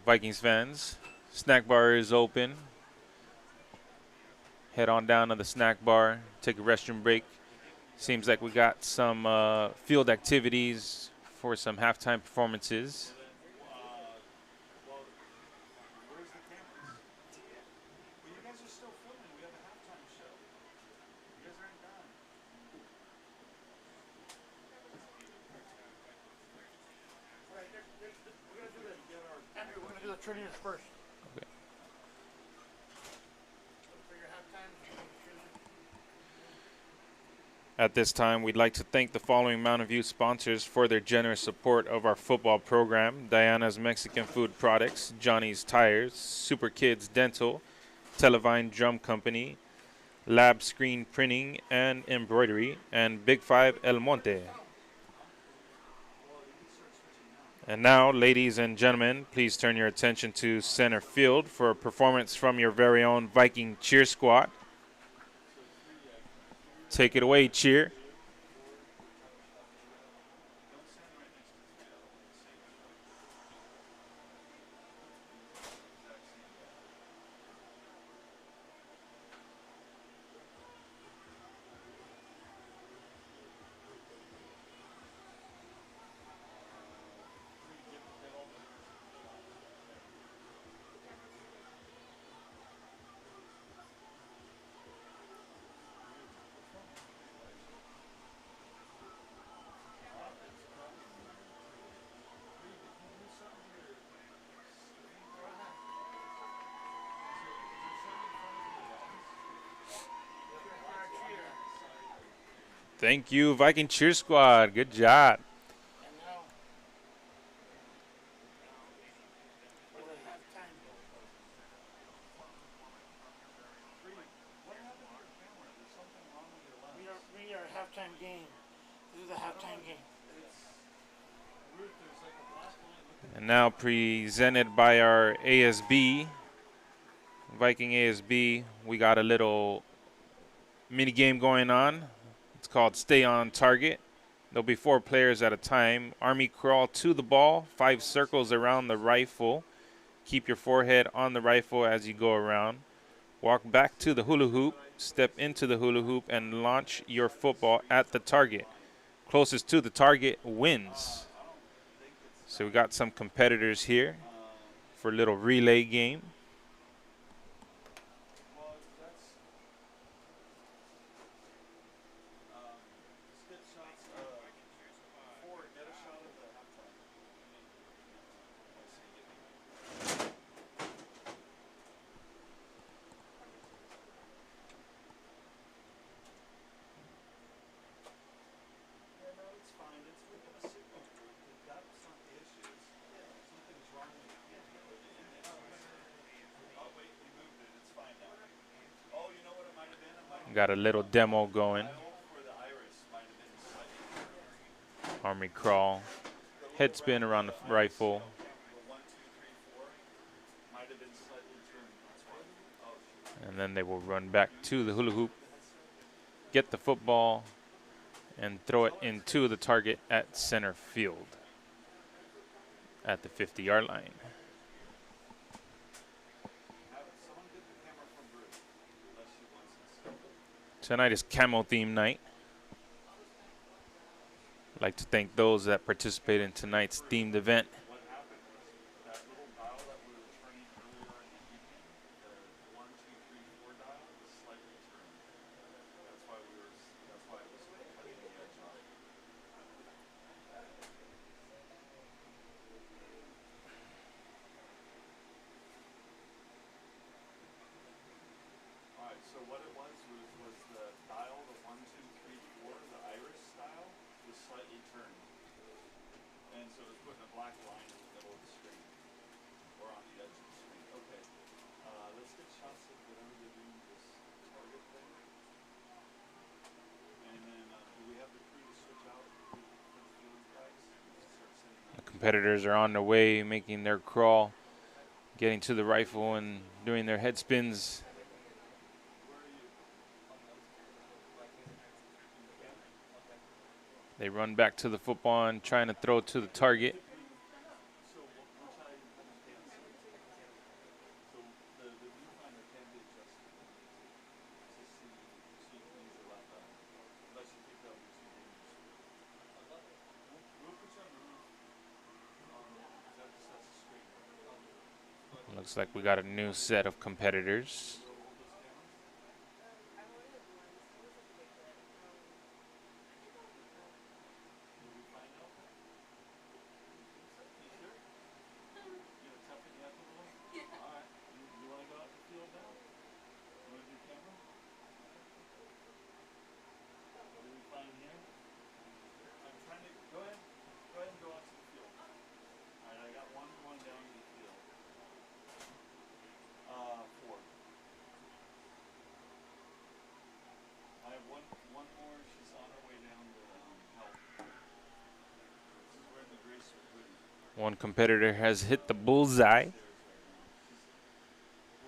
Vikings fans, snack bar is open. Head on down to the snack bar, take a restroom break. Seems like we got some field activities for some halftime performances. Andrew, we're going to do the trinities first. Okay. For your halftime. At this time, we'd like to thank the following Mountain View sponsors for their generous support of our football program: Diana's Mexican Food Products, Johnny's Tires, Super Kids Dental, Televine Drum Company, Lab Screen Printing and Embroidery, and Big Five El Monte. And now, ladies and gentlemen, please turn your attention to center field for a performance from your very own Viking cheer squad. Take it away, cheer. Thank you, Viking cheer squad. Good job. And now, for the halftime. And now presented by our ASB, Viking ASB, we got a little mini game going on. It's called Stay on Target. There'll be 4 players at a time. Army crawl to the ball, 5 circles around the rifle. Keep your forehead on the rifle as you go around. Walk back to the hula hoop, step into the hula hoop, and launch your football at the target. Closest to the target wins. So we got some competitors here for a little relay game. Got a little demo going. Army crawl, head spin around the rifle. And then they will run back to the hula hoop, get the football, and throw it into the target at center field at the 50-yard line. Tonight is Camo Theme Night. I'd like to thank those that participated in tonight's themed event. So what it was the dial, the 1, 2, 3, 4, the iris style, was slightly turned. And so it was putting a black line in the middle of the screen, or on the edge of the screen. Okay, let's get shots of whatever they're doing with this target thing. And then, do we have the crew to switch out for the field guys? The competitors are on their way, making their crawl, getting to the rifle and doing their head spins. They run back to the football and trying to throw to the target. Looks like we got a new set of competitors. One competitor has hit the bullseye. Well,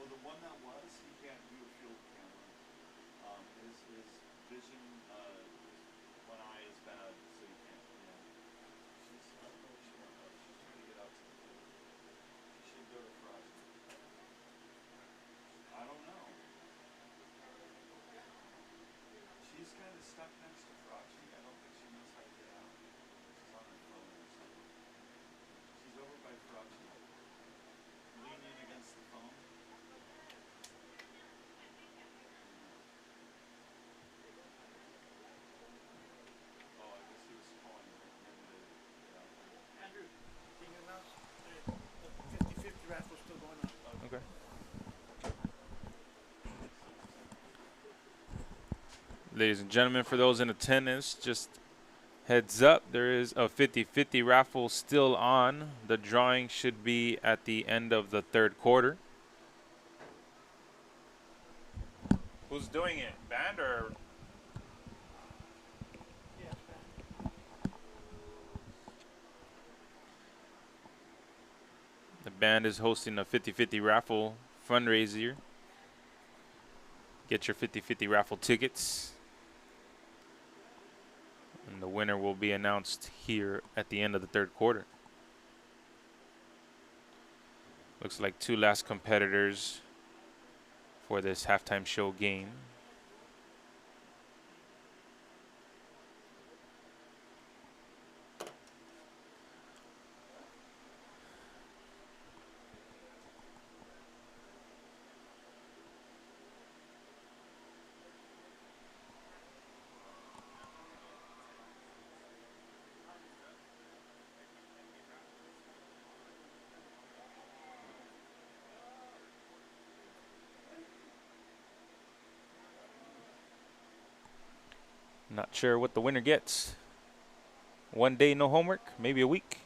the one that was, he can't do a field camera. His vision, one eye is bad, so he can't. Yeah. She's, I don't know what she wants. She's trying to get out to the field. She should go to Frost. I don't know. She's kind of stuck next to Frosty. I don't think she knows how to get out. She's on her phone or something. She's over by Frosty. Leaning against the phone. Oh, I guess he was calling her. Andrew, can you announce the 50-50 raffle still going on? Okay. Ladies and gentlemen, for those in attendance, just heads up, there is a 50-50 raffle still on. The drawing should be at the end of the third quarter. Who's doing it? Band or? Yes, man. Band is hosting a 50-50 raffle fundraiser. Get your 50-50 raffle tickets. And the winner will be announced here at the end of the third quarter. Looks like two last competitors for this halftime show game. Not sure what the winner gets. 1 day, no homework, maybe a week.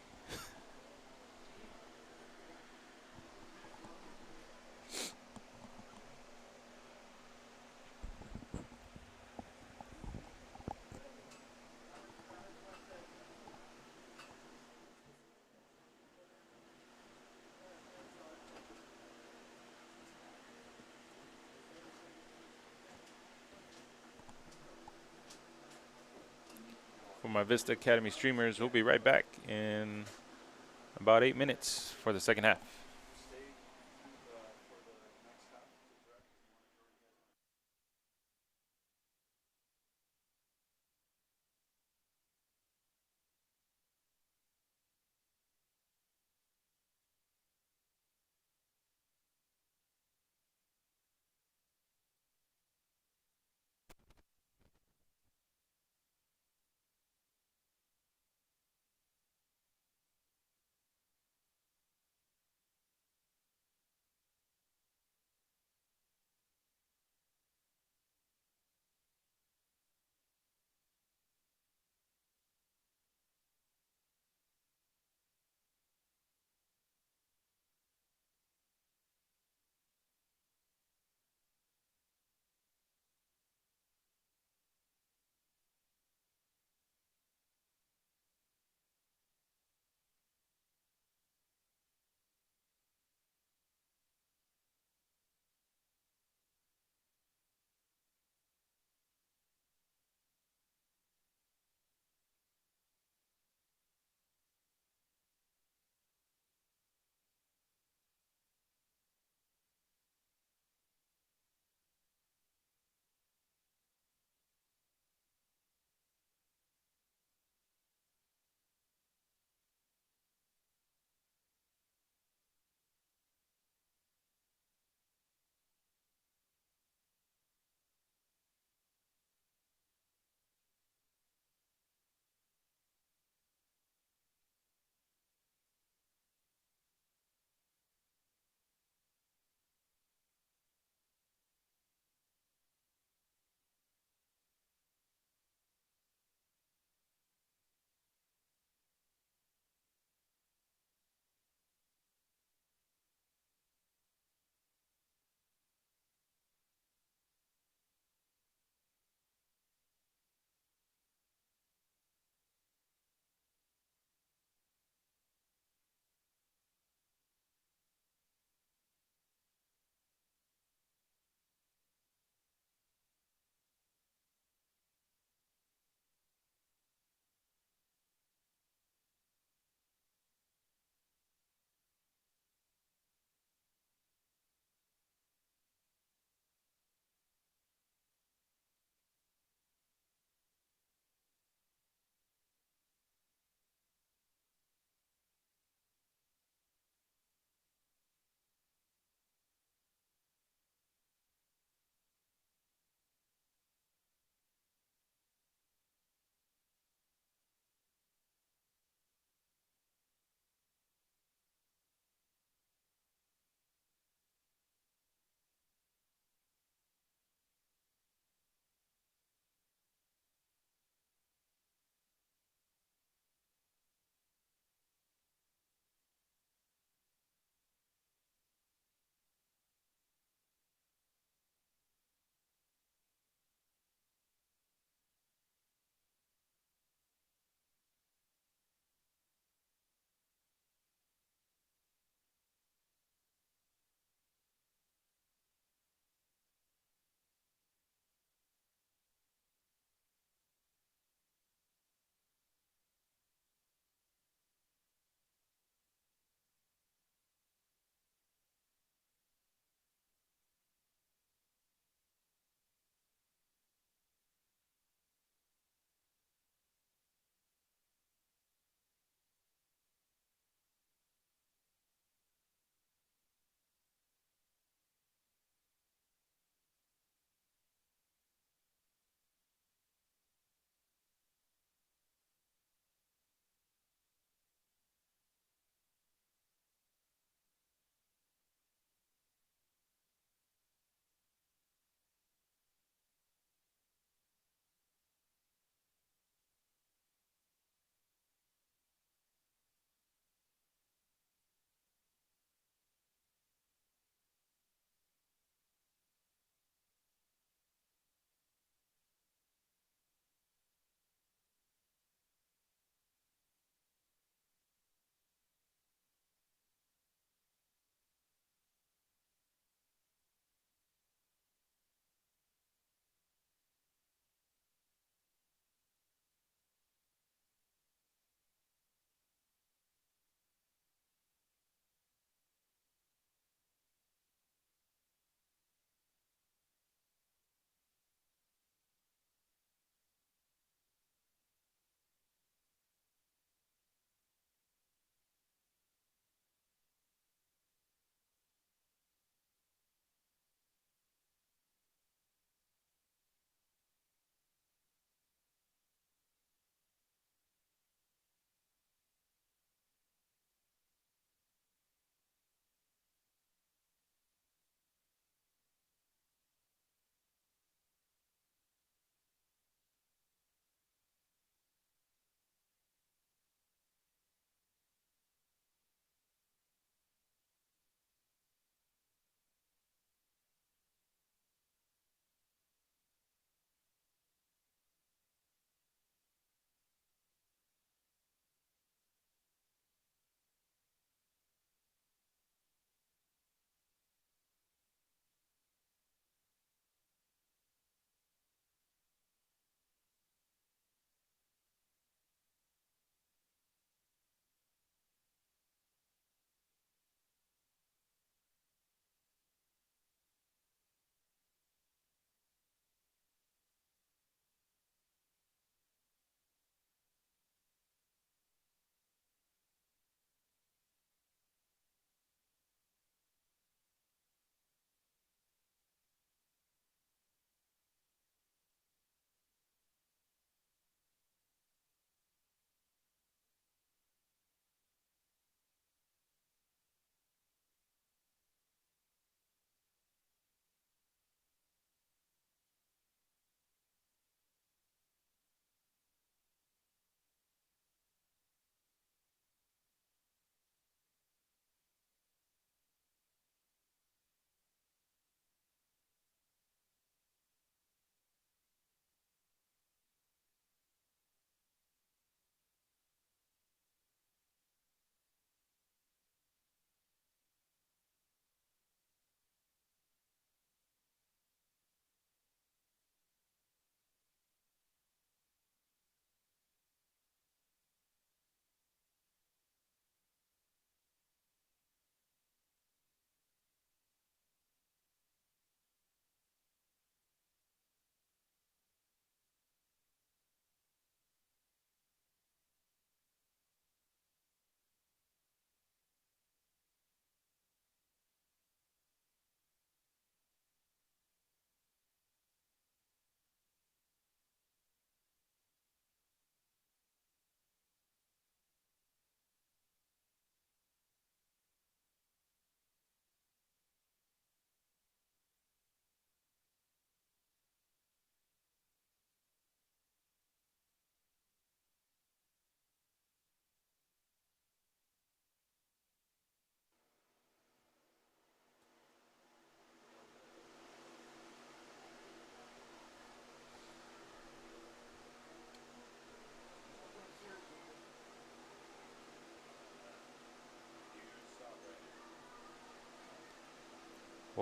For my Vista Academy streamers, we'll be right back in about 8 minutes for the second half.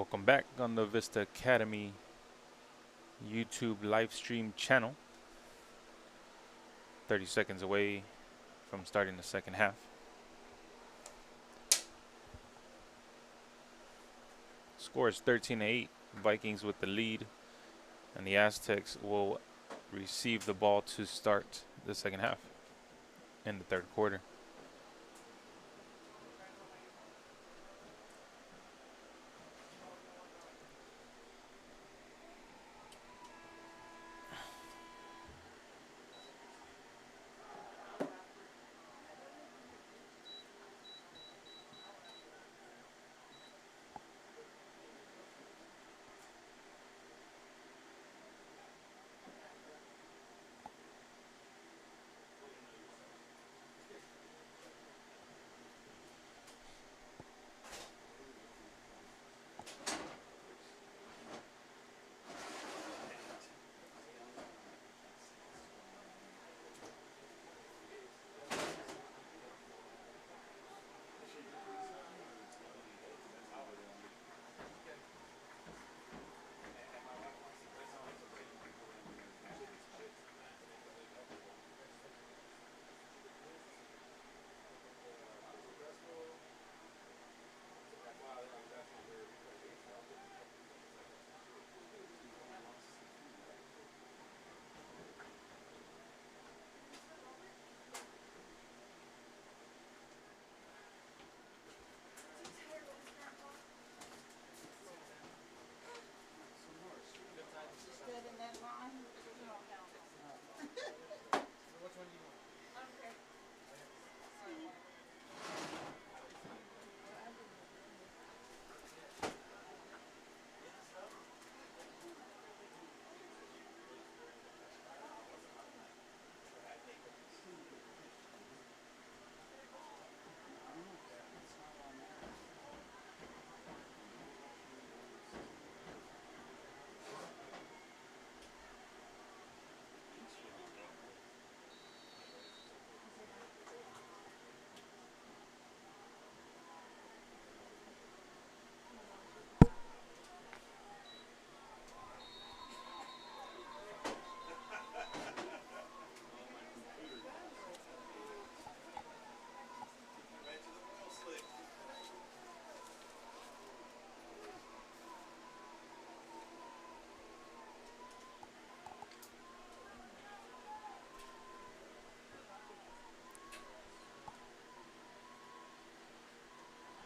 Welcome back on the Vista Academy YouTube live stream channel. 30 seconds away from starting the second half. Score is 13-8. Vikings with the lead, and the Aztecs will receive the ball to start the second half in the third quarter.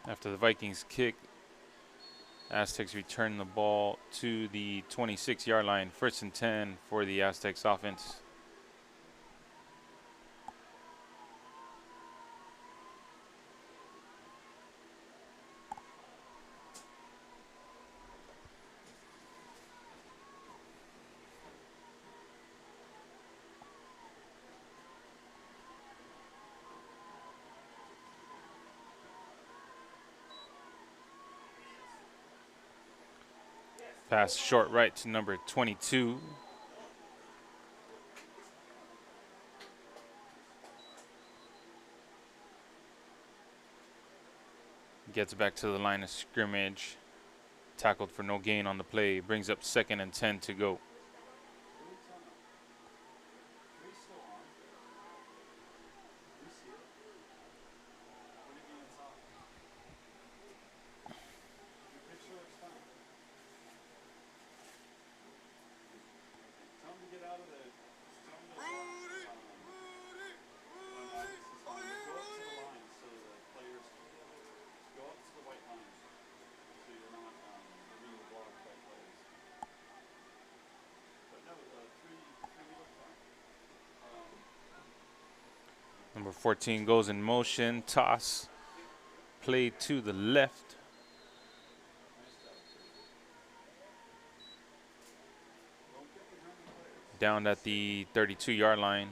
After the Vikings kick, Aztecs return the ball to the 26-yard line. 1st and 10 for the Aztecs offense. Pass short right to number 22. Gets back to the line of scrimmage. Tackled for no gain on the play. Brings up 2nd and 10 to go. Number 14 goes in motion. Toss. Play to the left. Down at the 32-yard line.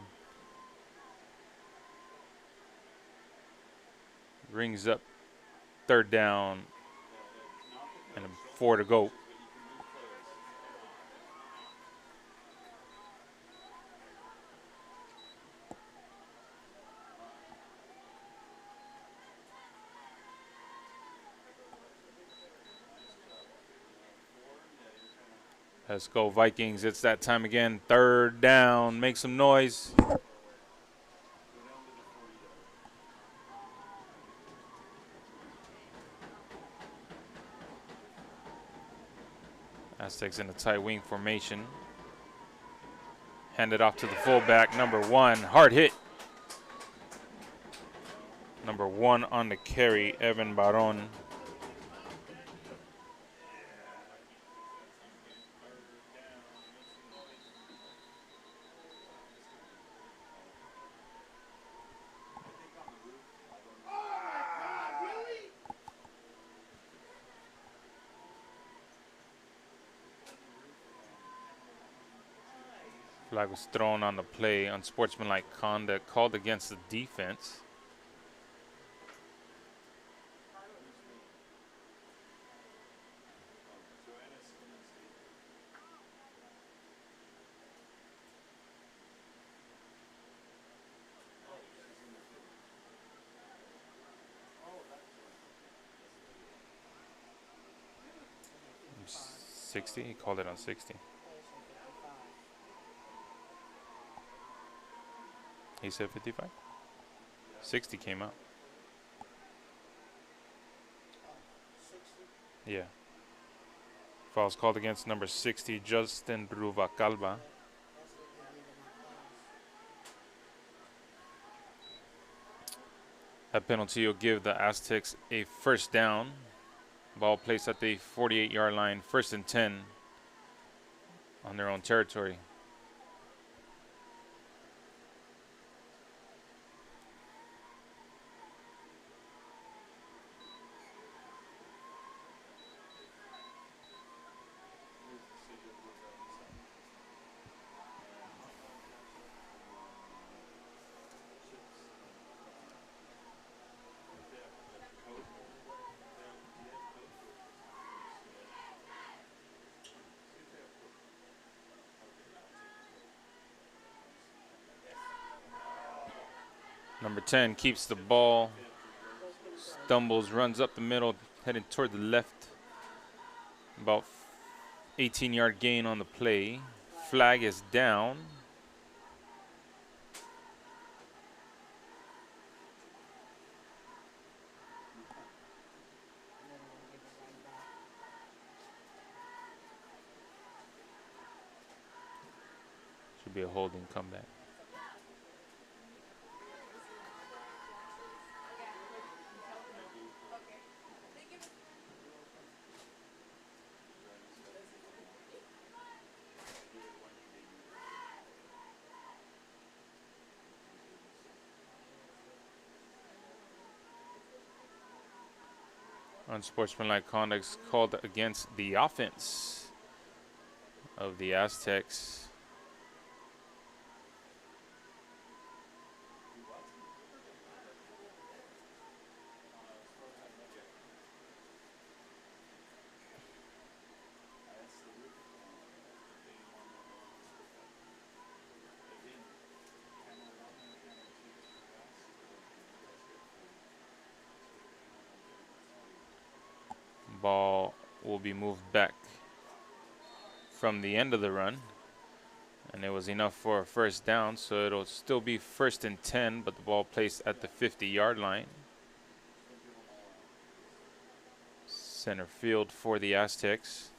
Rings up 3rd down and 4 to go. Let's go, Vikings. It's that time again. 3rd down. Make some noise. Aztecs in a tight wing formation. Hand it off to the fullback, number 1. Hard hit. Number 1 on the carry, Evan Baron. Flag was thrown on the play. Unsportsmanlike conduct called against the defense. $60. He called it on 60. He said 55. 60 came out. Yeah. Foul's called against number 60, Justin Ruvacalba. That penalty will give the Aztecs a 1st down. Ball placed at the 48-yard line, 1st and 10 on their own territory. Number 10 keeps the ball, stumbles, runs up the middle, heading toward the left. About 18-yard gain on the play. Flag is down. Should be a holding comeback. Unsportsmanlike conduct called against the offense of the Aztecs. Ball will be moved back from the end of the run, and it was enough for a 1st down, so it'll still be 1st and 10, but the ball placed at the 50-yard line. Center field for the Aztecs.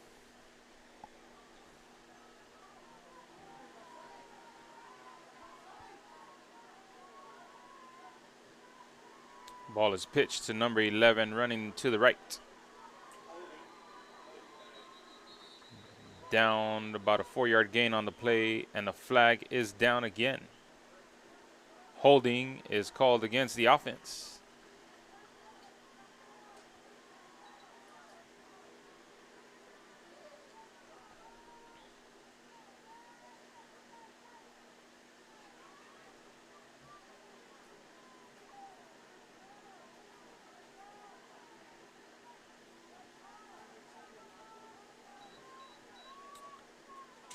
Ball is pitched to number 11, running to the right. Down about a 4-yard gain on the play, and the flag is down again. Holding is called against the offense.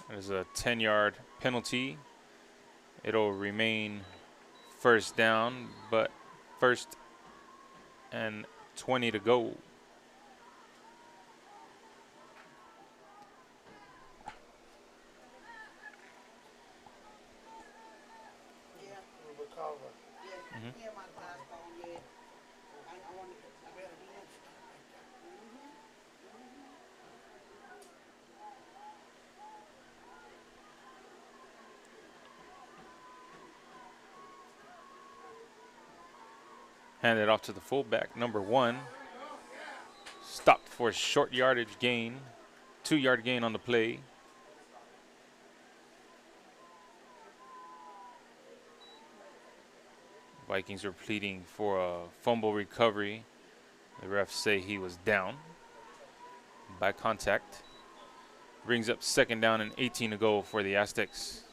There's a 10-yard penalty. It'll remain 1st down, but 1st and 20 to go. Handed off to the fullback, number 1. Stopped for a short yardage gain. 2-yard gain on the play. Vikings are pleading for a fumble recovery. The refs say he was down by contact. Brings up 2nd down and 18 to go for the Aztecs.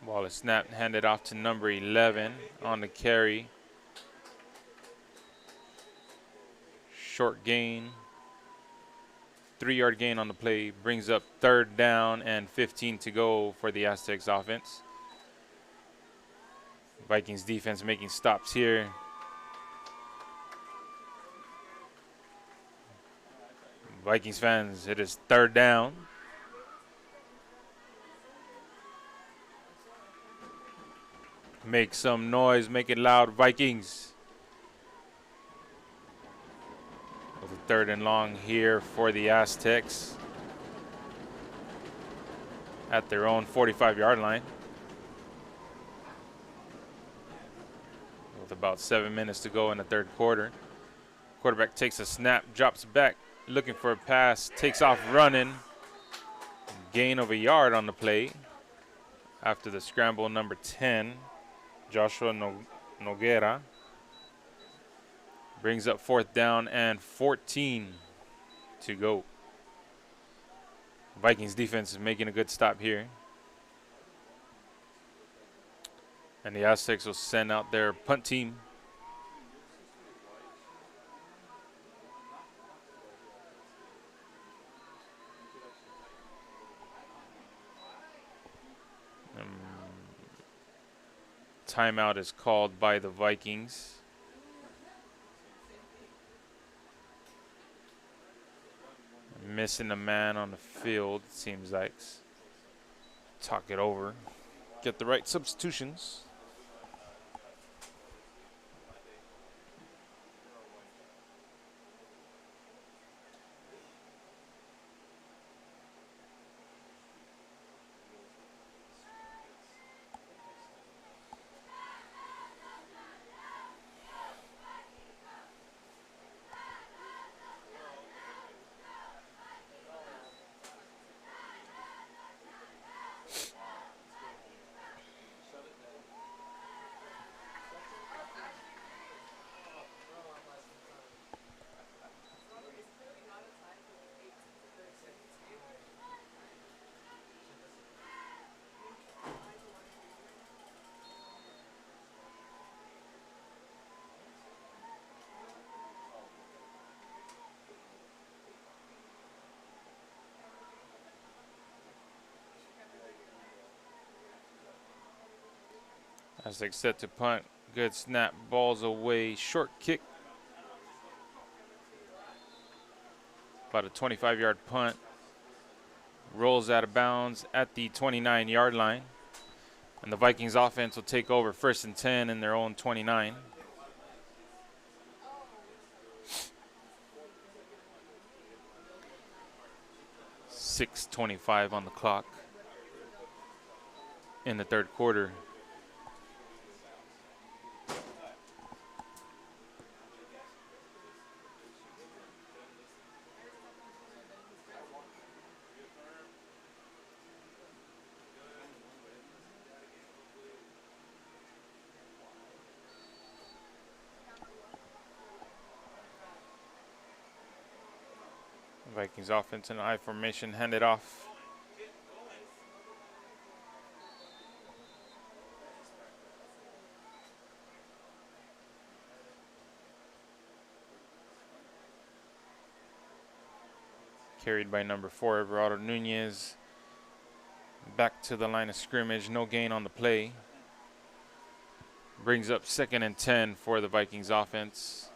Ball is snapped and handed off to number 11 on the carry. Short gain. 3-yard gain on the play. Brings up 3rd down and 15 to go for the Aztecs offense. Vikings defense making stops here. Vikings fans, it is 3rd down. Make some noise, make it loud, Vikings. With a 3rd and long here for the Aztecs at their own 45-yard line. With about 7 minutes to go in the 3rd quarter. Quarterback takes a snap, drops back, looking for a pass, takes off running. Gain of a yard on the play after the scramble, number 10. Joshua Noguera brings up 4th down and 14 to go. Vikings defense is making a good stop here. And the Aztecs will send out their punt team. Timeout is called by the Vikings. Missing a man on the field, it seems like. Talk it over. Get the right substitutions. Aztecs set to punt. Good snap. Ball's away. Short kick. About a 25-yard punt. Rolls out of bounds at the 29-yard line. And the Vikings offense will take over 1st and 10 in their own 29. .6:25 on the clock in the 3rd quarter. Vikings offense in I formation, handed off. Carried by number 4, Everardo Nunez. Back to the line of scrimmage, no gain on the play. Brings up 2nd and 10 for the Vikings offense.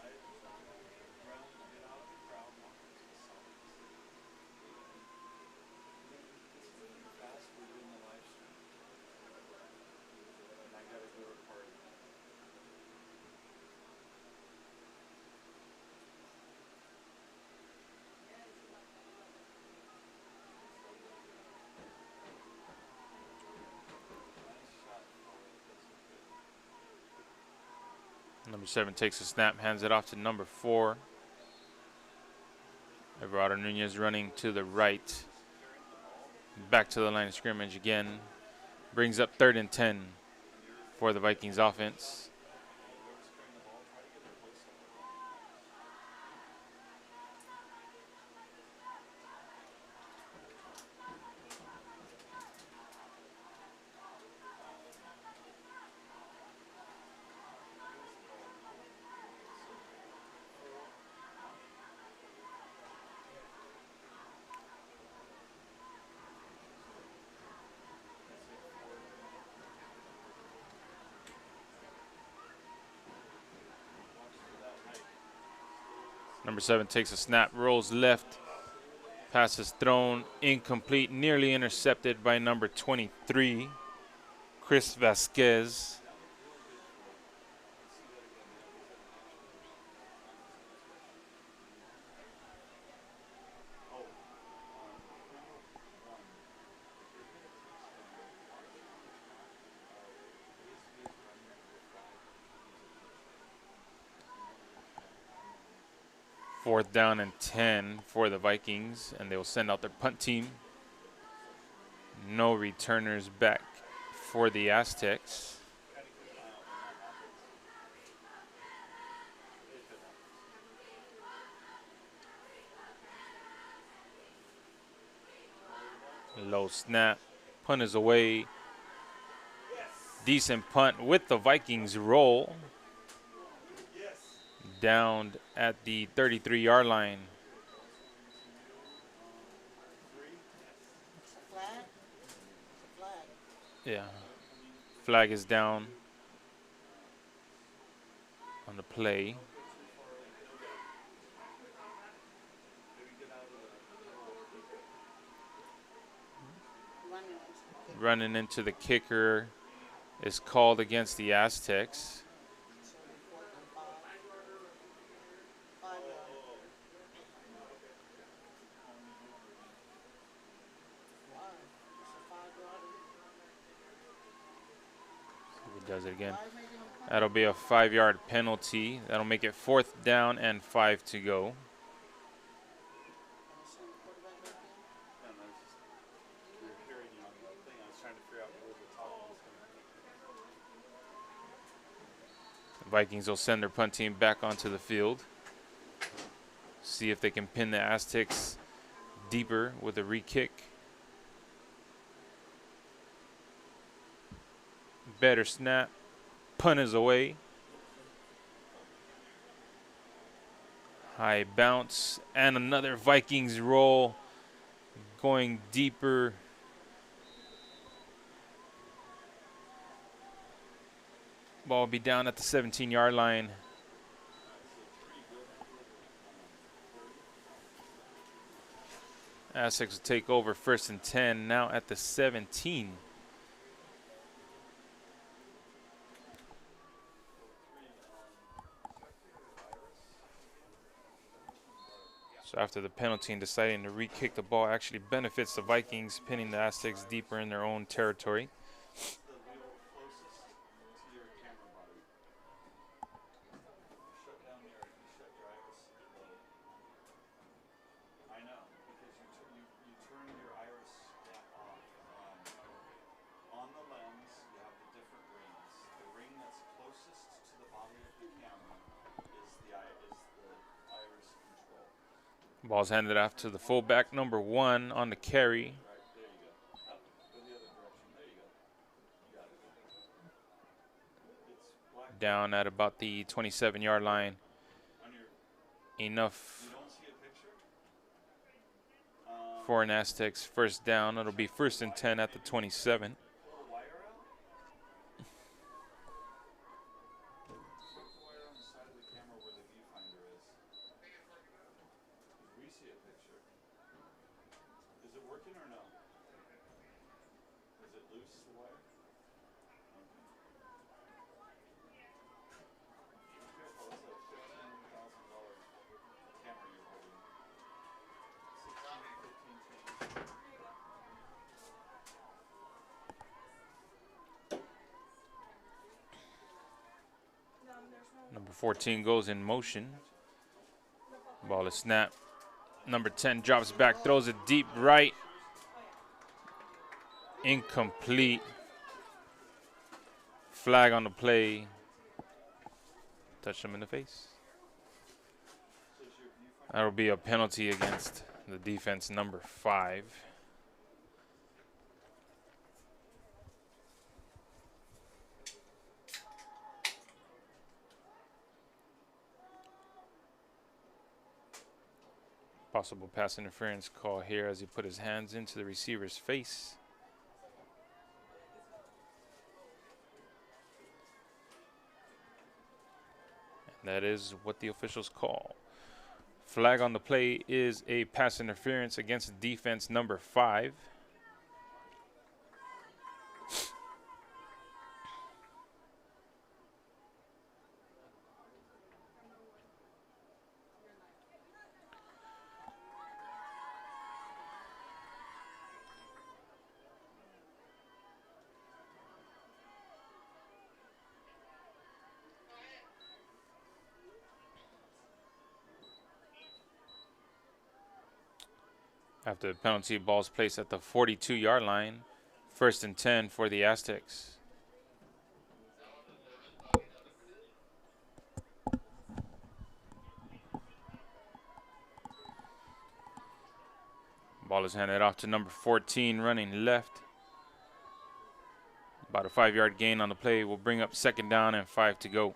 Number 7 takes a snap, hands it off to number 4. Everardo Nunez running to the right. Back to the line of scrimmage again. Brings up 3rd and 10 for the Vikings offense. Number 7 takes a snap, rolls left. Pass is thrown, incomplete, nearly intercepted by number 23, Chris Vasquez. Fourth down and 10 for the Vikings, and they will send out their punt team. No returners back for the Aztecs. Low snap, punt is away. Decent punt with the Vikings roll. Down at the 33-yard line. Yeah. Flag is down on the play. Running into the kicker is called against the Aztecs. He does it again. That'll be a 5-yard penalty. That'll make it 4th down and 5 to go. The Vikings will send their punt team back onto the field. See if they can pin the Aztecs deeper with a re-kick. Better snap. Punt is away. High bounce. And another Vikings roll. Going deeper. Ball will be down at the 17-yard line. Aztecs will take over 1st and 10. Now at the 17. So after the penalty and deciding to re-kick the ball actually benefits the Vikings, pinning the Aztecs deeper in their own territory. Ball's handed off to the fullback, number 1 on the carry. Down at about the 27-yard line. Enough for an Aztecs 1st down. It'll be 1st and 10 at the 27. Number Number 14 goes in motion. Ball is snapped. Number 10 drops back, throws it deep right. Incomplete. Flag on the play. Touched him in the face. That'll be a penalty against the defense, number 5. Possible pass interference call here as he put his hands into the receiver's face. And that is what the officials call. Flag on the play is a pass interference against defense number 5. After the penalty, ball's placed at the 42-yard line. 1st and 10 for the Aztecs. Ball is handed off to number 14, running left. About a 5-yard gain on the play will bring up 2nd down and 5 to go.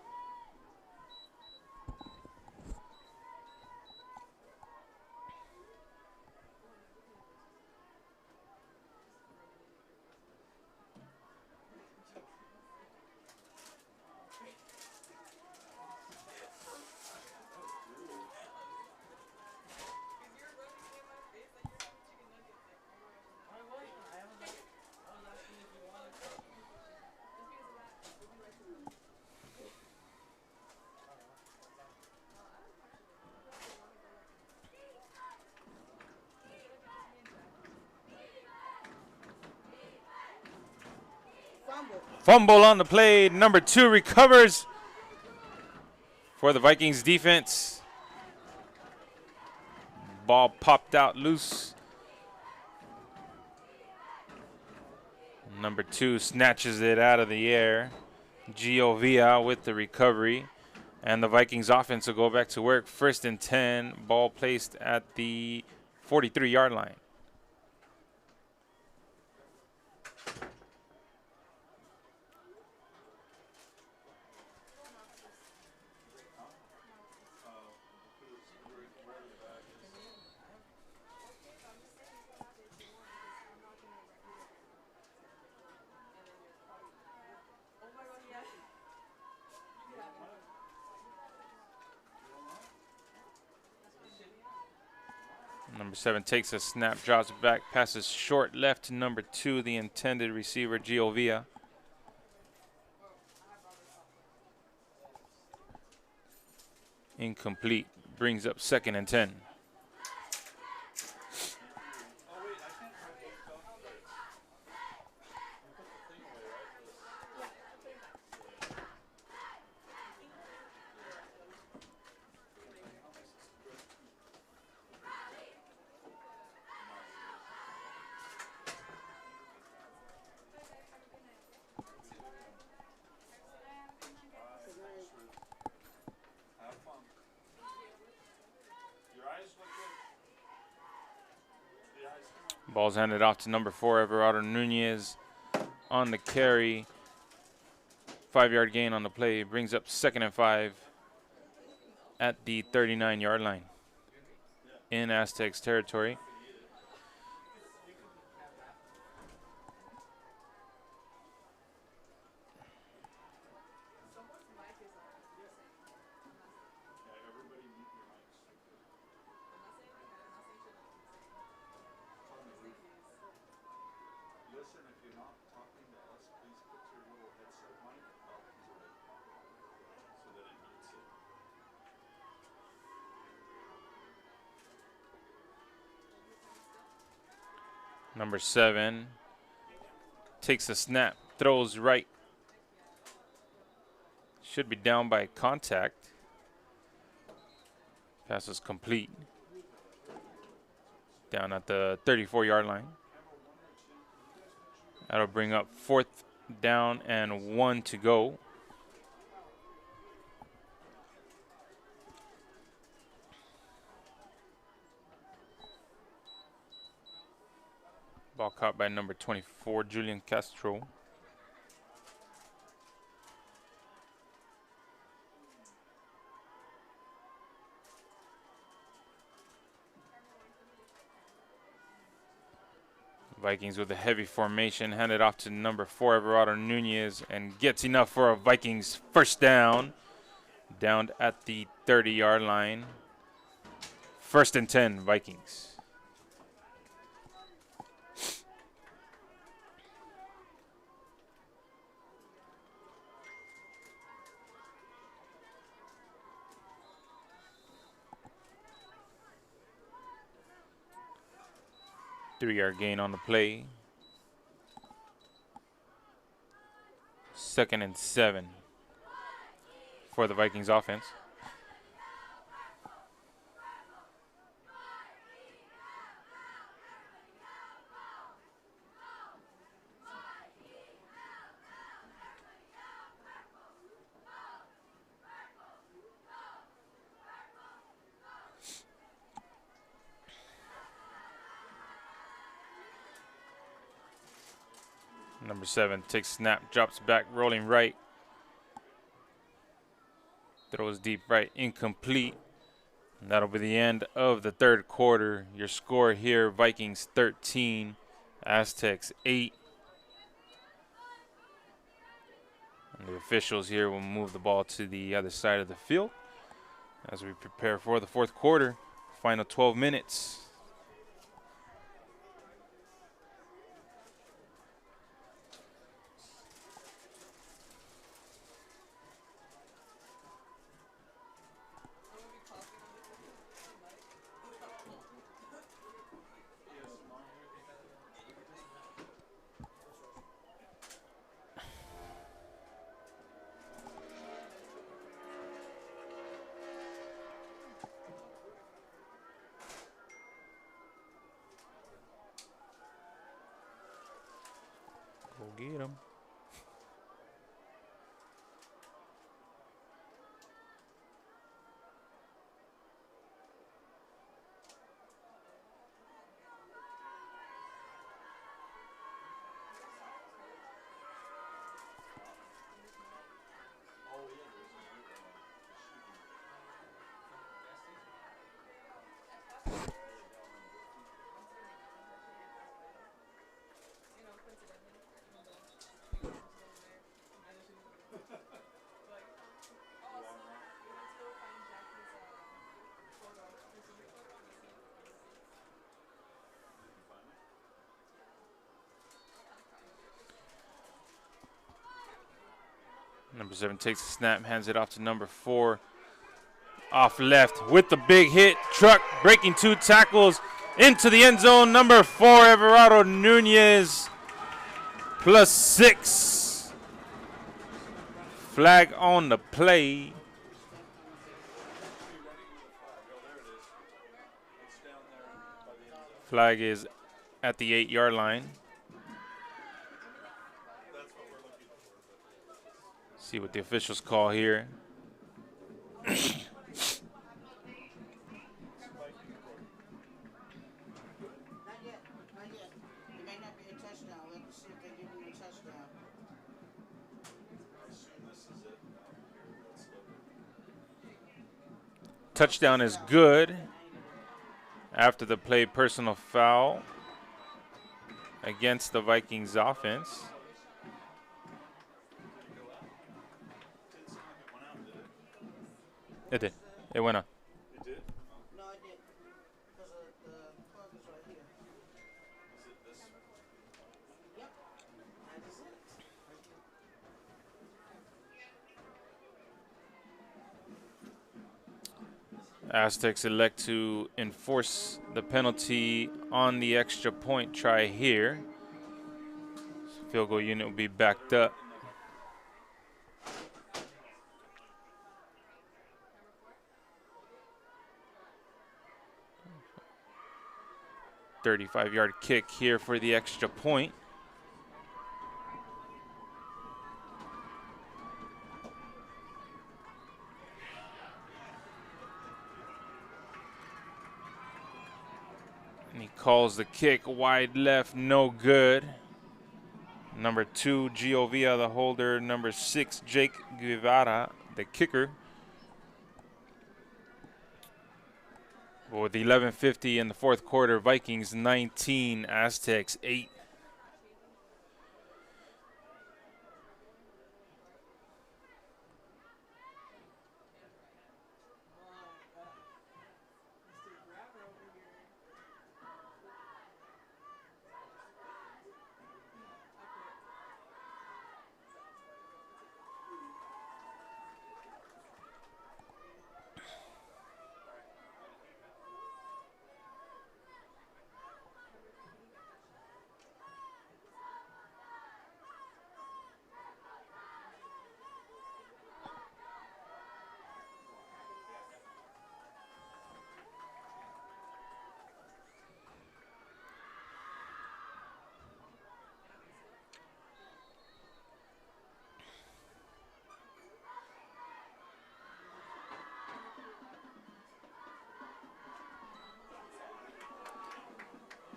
Fumble on the play. Number 2 recovers for the Vikings defense. Ball popped out loose. Number 2 snatches it out of the air. Giovia with the recovery. And the Vikings offense will go back to work. 1st and 10. Ball placed at the 43-yard line. Number 7 takes a snap, drops back, passes short left to number 2, the intended receiver, Giovia. Incomplete. Brings up 2nd and 10. Ball's handed off to number 4, Everardo Nunez on the carry. 5-yard gain on the play. Brings up 2nd and 5 at the 39-yard line in Aztecs territory. Number 7 takes a snap, throws right. Should be down by contact. Pass is complete. Down at the 34-yard line. That'll bring up 4th down and 1 to go. Ball caught by number 24, Julian Castro. Vikings with a heavy formation, handed off to number 4, Everardo Nunez, and gets enough for a Vikings first down. Down at the 30-yard line. 1st and 10, Vikings. Three-yard gain on the play. 2nd and 7 for the Vikings offense. Number 7 takes snap, drops back, rolling right. Throws deep right, incomplete. And that'll be the end of the 3rd quarter. Your score here, Vikings 13, Aztecs 8. And the officials here will move the ball to the other side of the field as we prepare for the 4th quarter. Final 12 minutes. Go get him. Number 7 takes a snap, hands it off to number 4. Off left with the big hit. Truck breaking 2 tackles into the end zone. Number 4, Everardo Nunez, +6. Flag on the play. Flag is at the 8-yard line. See what the officials call here. Not yet. It may not be a touchdown. Let's see if they give you a touchdown. Touchdown is good after the play, personal foul against the Vikings offense. It did. It went on. It did? No, it didn't. Because the plug is right here. Is it this? Yep. I just hit it. Aztecs elect to enforce the penalty on the extra point try here. Field goal unit will be backed up. 35-yard kick here for the extra point. And he calls the kick wide left, no good. Number 2, Giovia, the holder. Number 6, Jake Guevara, the kicker. With 11:50 in the fourth quarter, Vikings 19, Aztecs 8.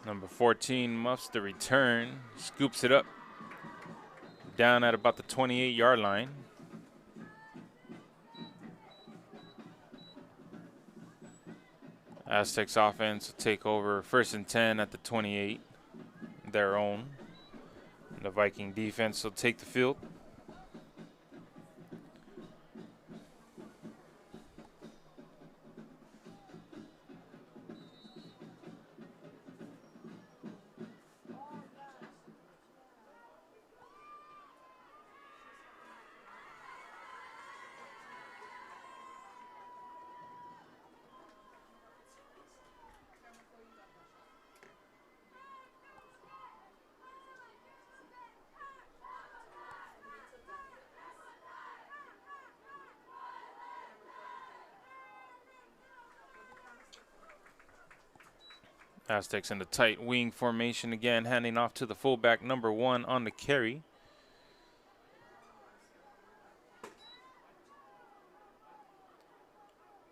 Number 14 muffs the return, scoops it up down at about the 28-yard line. Aztecs offense will take over 1st and 10 at the 28, their own. And the Viking defense will take the field. Aztecs in the tight wing formation again, handing off to the fullback, number 1 on the carry.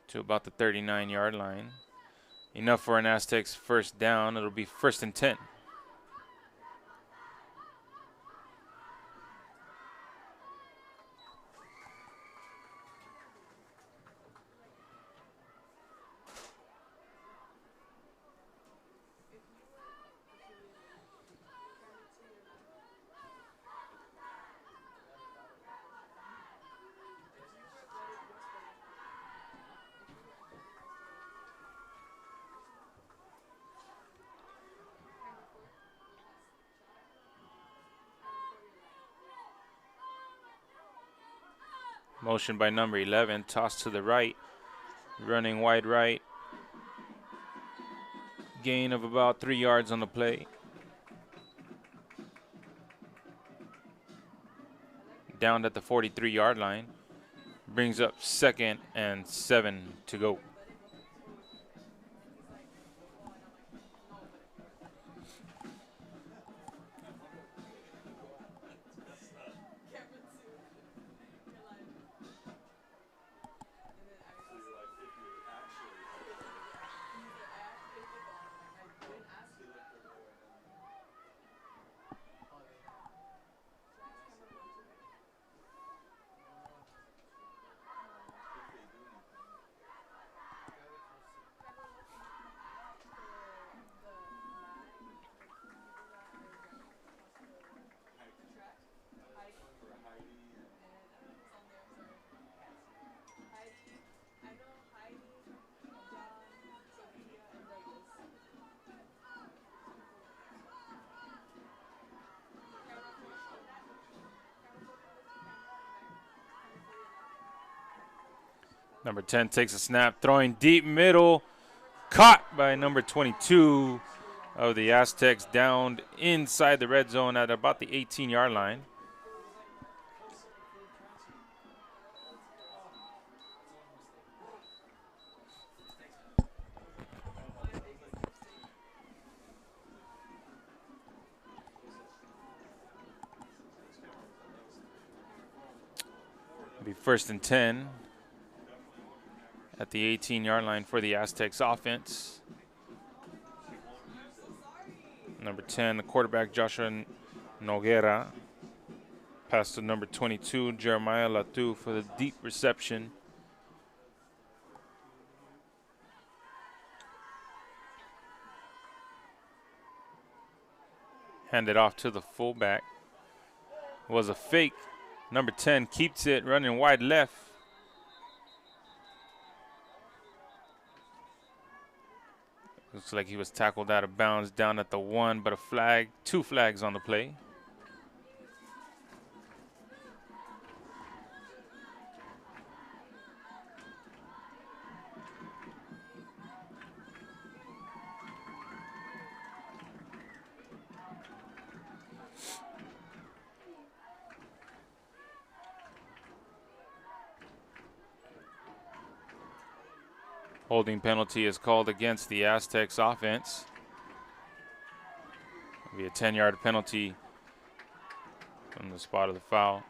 To about the 39-yard line. Enough for an Aztecs first down. It'll be 1st and 10. Motion by number 11, toss to the right, running wide right. Gain of about 3 yards on the play. Down at the 43-yard line. Brings up 2nd and 7 to go. Number 10 takes a snap, throwing deep middle. Caught by number 22 of the Aztecs, downed inside the red zone at about the 18-yard line. Be 1st and 10 at the 18-yard line for the Aztecs offense. Number 10, the quarterback Joshua Noguera. Pass to number 22, Jeremiah Latu for the deep reception. Handed off to the fullback. Was a fake. Number 10 keeps it, running wide left. Looks like he was tackled out of bounds down at the 1, but a flag, 2 flags on the play. Holding penalty is called against the Aztecs offense. It'll be a 10-yard penalty from the spot of the foul.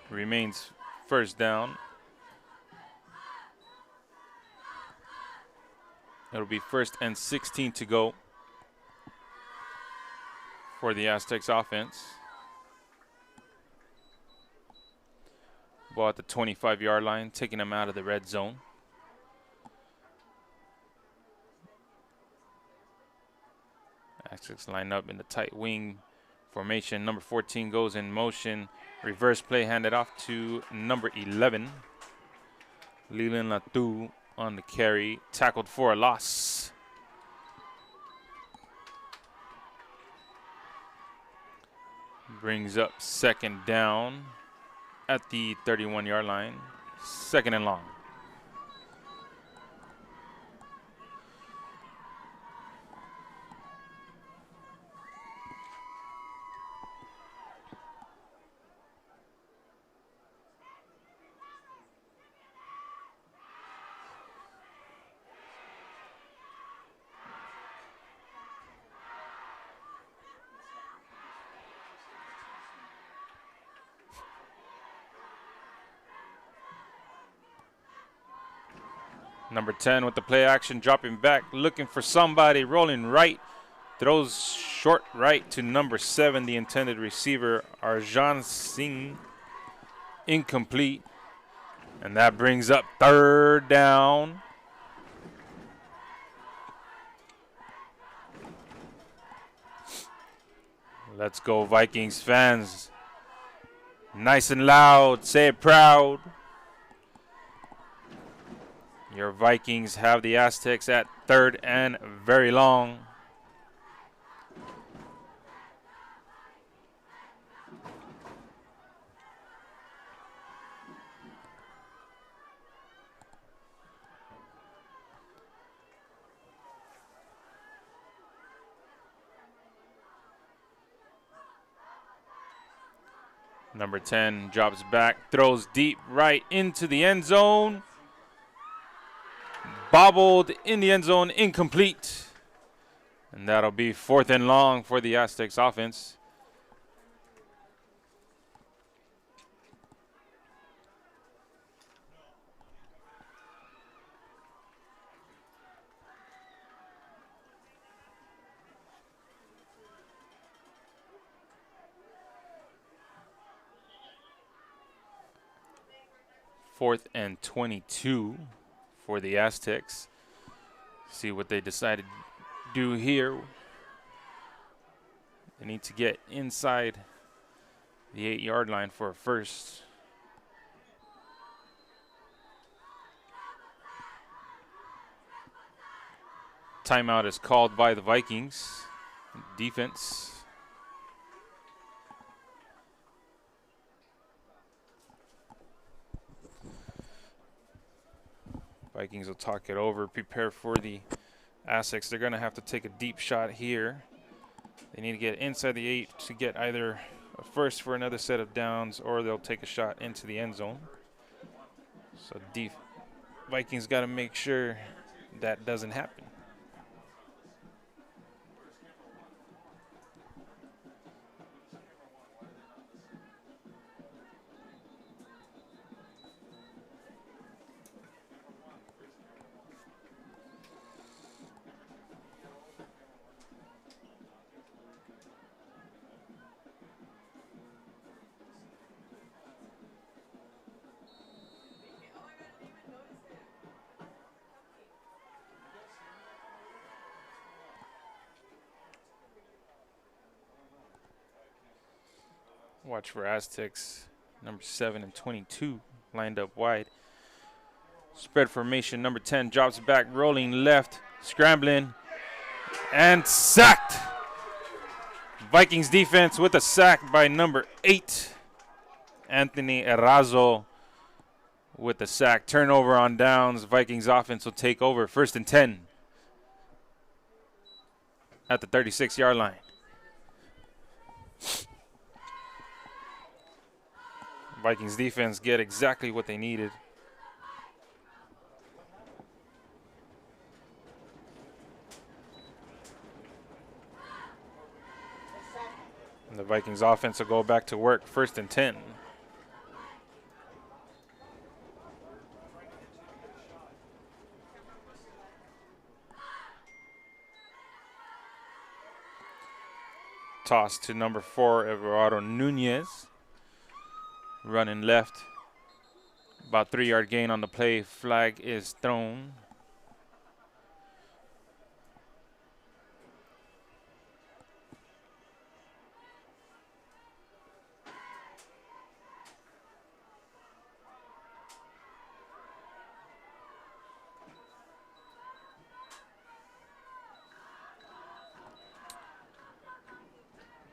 Remains 1st down. It'll be 1st and 16 to go for the Aztecs offense. Ball at the 25-yard line, taking them out of the red zone. Aztecs line up in the tight wing formation. Number 14 goes in motion. Reverse play handed off to number 11. Leland Latu on the carry. Tackled for a loss. Brings up 2nd down at the 31-yard line. 2nd and long. Number 10 with the play action, dropping back, looking for somebody, rolling right. Throws short right to number 7, the intended receiver, Arjan Singh. Incomplete. And that brings up 3rd down. Let's go, Vikings fans. Nice and loud, say it proud. Your Vikings have the Aztecs at 3rd and very long. Number 10 drops back, throws deep right into the end zone. Bobbled in the end zone, incomplete. And that'll be 4th and long for the Aztecs offense. Fourth and 22 for the Aztecs. See what they decided to do here. They need to get inside the 8-yard line for a first. Timeout is called by the Vikings. Defense. Vikings will talk it over, prepare for the Aztecs. They're going to have to take a deep shot here. They need to get inside the 8 to get either a first for another set of downs, or they'll take a shot into the end zone. So Vikings got to make sure that doesn't happen. Watch for Aztecs. Number 7 and 22 lined up wide. Spread formation. Number 10 drops back, rolling left, scrambling, and sacked. Vikings defense with a sack by number 8. Anthony Errazo with the sack. Turnover on downs. Vikings offense will take over. 1st and 10 at the 36-yard line. Vikings defense get exactly what they needed. And the Vikings offense will go back to work. 1st and 10. Toss to number 4, Eduardo Nunez. Running left. About 3-yard gain on the play. Flag is thrown.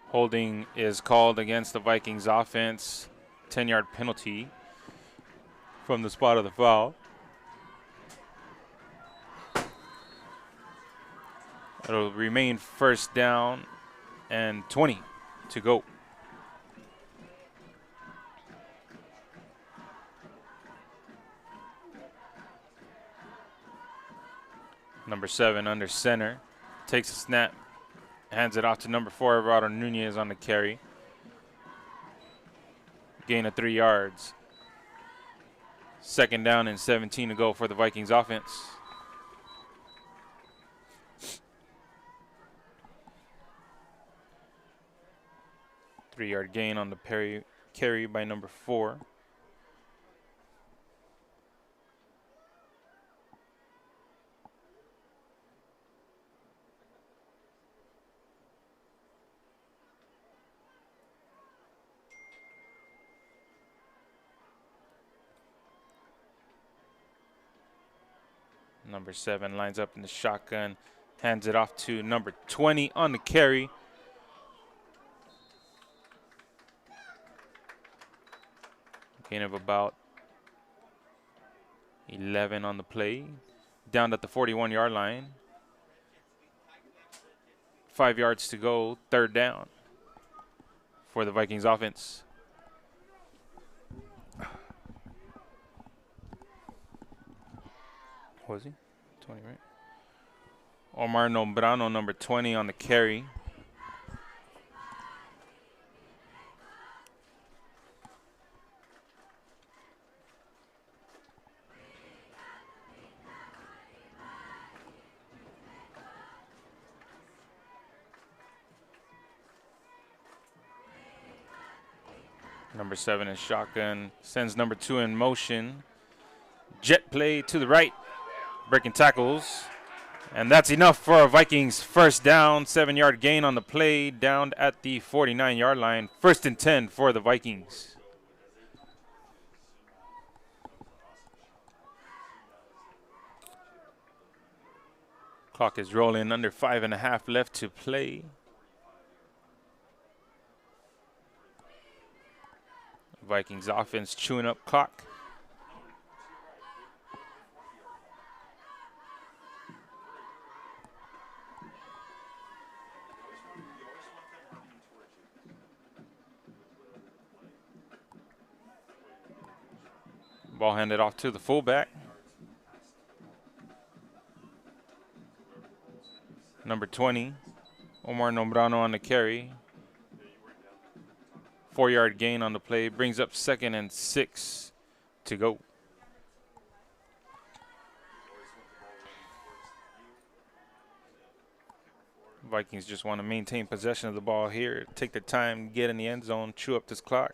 Holding is called against the Vikings offense. 10-yard penalty from the spot of the foul. It'll remain 1st down and 20 to go. Number 7 under center. Takes a snap. Hands it off to number 4, Eduardo Nunez on the carry. Gain of 3 yards. 2nd down and 17 to go for the Vikings offense. Three-yard gain on the carry by number 4. Number 7 lines up in the shotgun, hands it off to number 20 on the carry. Gain of about 11 on the play. Down at the 41-yard line. 5 yards to go, 3rd down for the Vikings offense. Was he? 20, right? Omar Nombrano, number 20 on the carry. Number 7 is shotgun. Sends number 2 in motion. Jet play to the right. Breaking tackles. And that's enough for a Vikings 1st down. 7-yard gain on the play. Down at the 49-yard line. 1st and 10 for the Vikings. Clock is rolling. Under 5.5 left to play. Vikings offense chewing up clock. Ball handed off to the fullback. Number 20, Omar Nombrano on the carry. 4-yard gain on the play. Brings up 2nd and 6 to go. Vikings just want to maintain possession of the ball here. Take their time, get in the end zone, chew up this clock.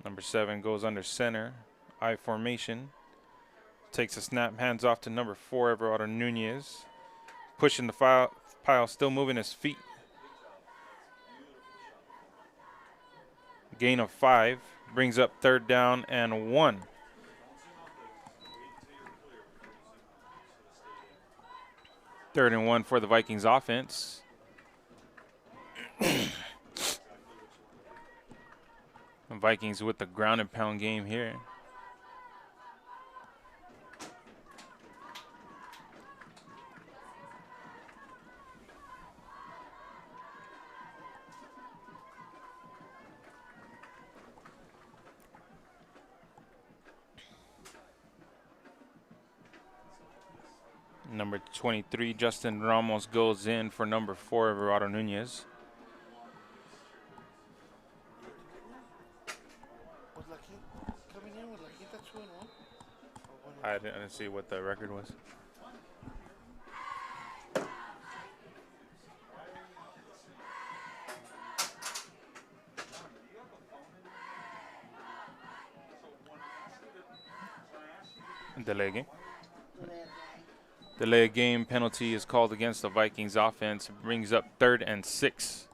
Number 7 goes under center. I formation. Takes a snap, hands off to number 4, Eduardo Nunez. pushing the pile, still moving his feet. Gain of 5 brings up 3rd down and 1. Third and 1 for the Vikings offense. The Vikings with the ground and pound game here. Number 23, Justin Ramos goes in for number 4, Everardo Nunez. Was La Quinta coming in with La Quinta 2-1? I didn't see what the record was. Delay game. Delay game penalty is called against the Vikings offense. Brings up 3rd and 6.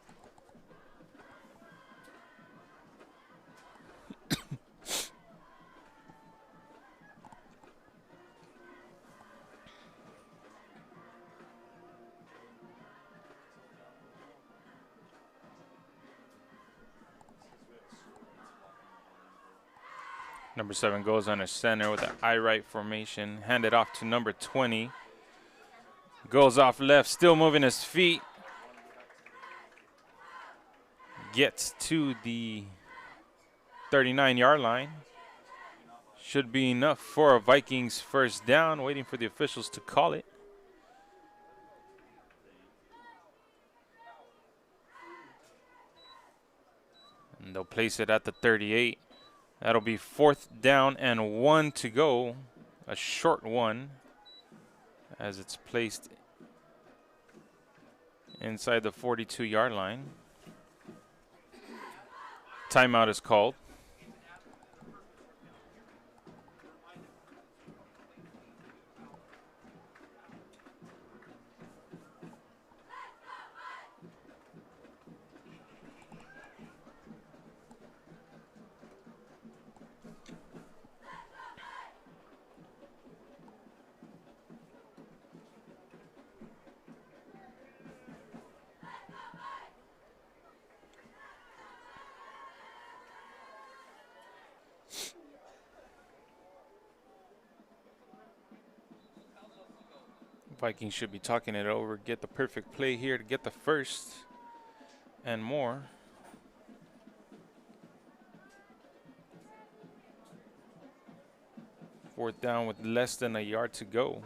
Number 7 goes under center with an eye right formation. Handed off to number 20. Goes off left, still moving his feet. Gets to the 39-yard line. Should be enough for a Vikings first down. Waiting for the officials to call it. And they'll place it at the 38. That'll be 4th down and 1 to go. A short one as it's placed inside the 42-yard line. Timeout is called. Vikings should be talking it over, get the perfect play here to get the first and more. Fourth down with less than a yard to go.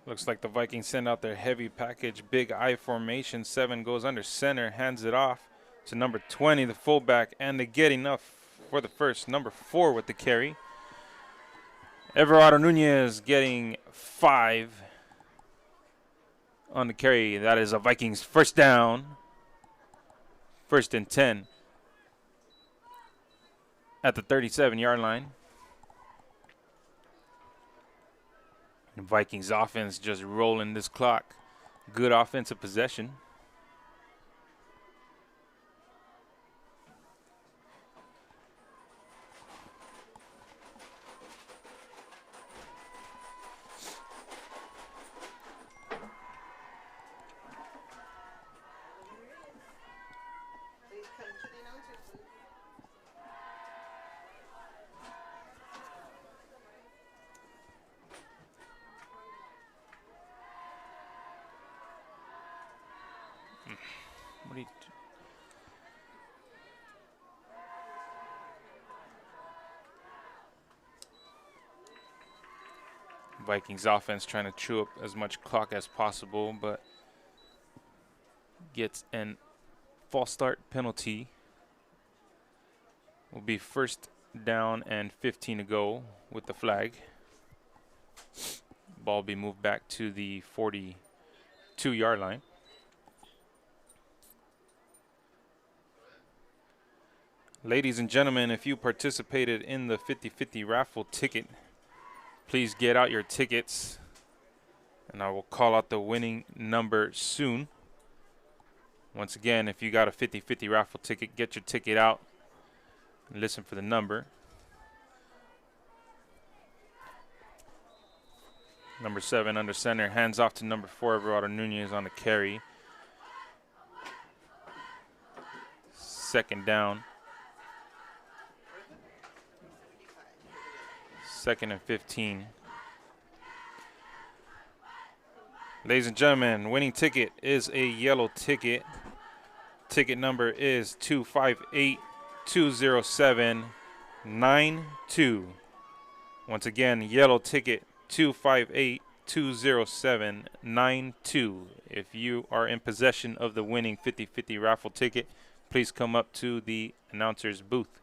Looks like the Vikings send out their heavy package, big I formation. 7 goes under center, hands it off to number 20, the fullback, and they get enough for the first. Number 4 with the carry. Everardo Nunez getting 5 on the carry. That is a Vikings first down. 1st and 10 at the 37-yard line. The Vikings offense just rolling this clock. Good offensive possession. What do you do? Vikings offense trying to chew up as much clock as possible, but gets an false start penalty. Will be 1st down and 15 to go with the flag. Ball be moved back to the 42-yard line. Ladies and gentlemen, if you participated in the 50-50 raffle ticket, please get out your tickets, and I will call out the winning number soon. Once again, if you got a 50-50 raffle ticket, get your ticket out and listen for the number. Number 7 under center, hands off to number 4, Everardo Nunez on the carry. Second down. 2nd and 15. Ladies and gentlemen, winning ticket is a yellow ticket. Ticket number is 258-207-92. Once again, yellow ticket 258-207-92. If you are in possession of the winning 50-50 raffle ticket, please come up to the announcer's booth.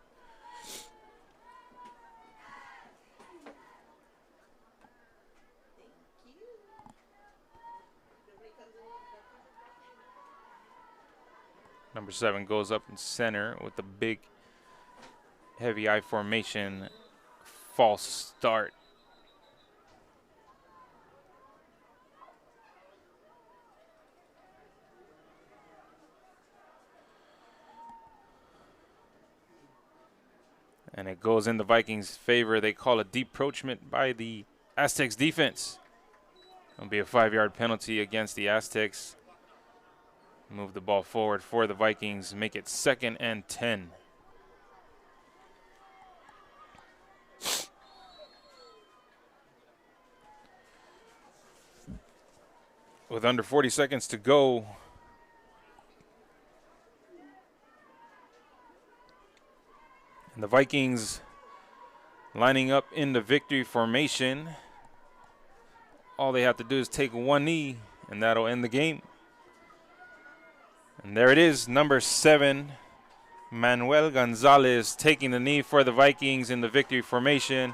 Number 7 goes up in center with the big heavy I formation, false start. And it goes in the Vikings' favor. They call a deep approachment by the Aztecs defense. It'll be a 5-yard penalty against the Aztecs. Move the ball forward for the Vikings, make it 2nd and 10. With under 40 seconds to go, and the Vikings lining up in the victory formation. All they have to do is take one knee, and that'll end the game. And there it is, number 7, Manuel Gonzalez taking the knee for the Vikings in the victory formation.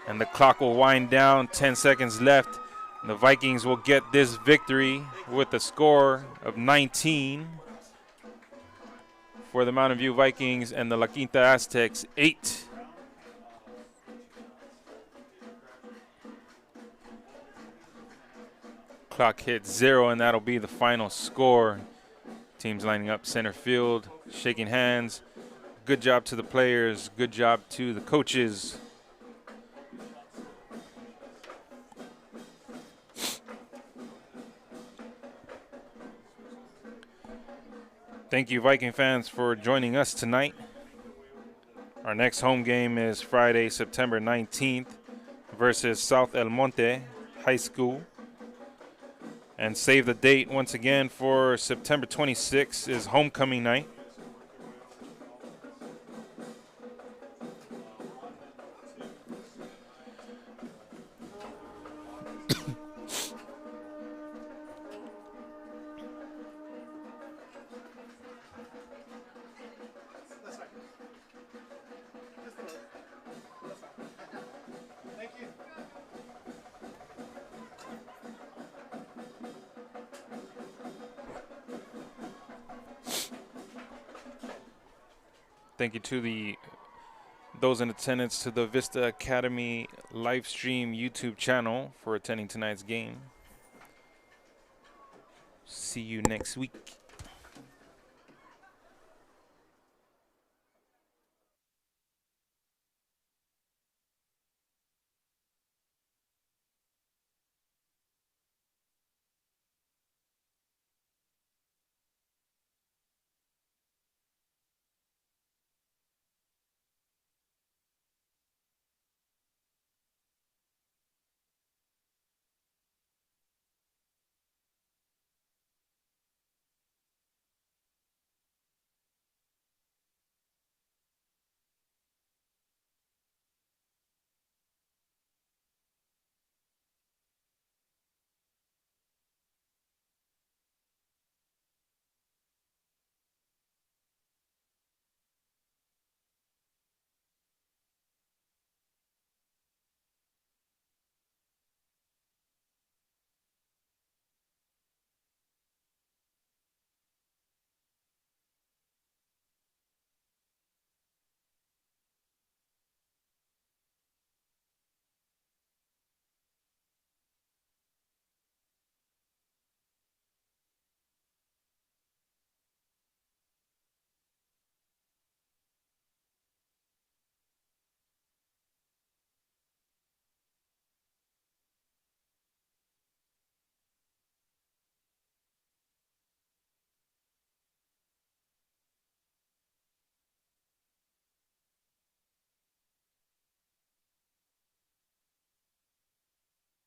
And the clock will wind down, 10 seconds left. The Vikings will get this victory with a score of 19 for the Mountain View Vikings, and the La Quinta Aztecs 8. Clock hits 0, and that'll be the final score. Teams lining up center field, shaking hands. Good job to the players. Good job to the coaches. Thank you, Viking fans, for joining us tonight. Our next home game is Friday, September 19th versus South El Monte High School. And save the date once again for September 26th is homecoming night. Thank you to those in attendance to the Vista Academy live stream YouTube channel for attending tonight's game. See you next week.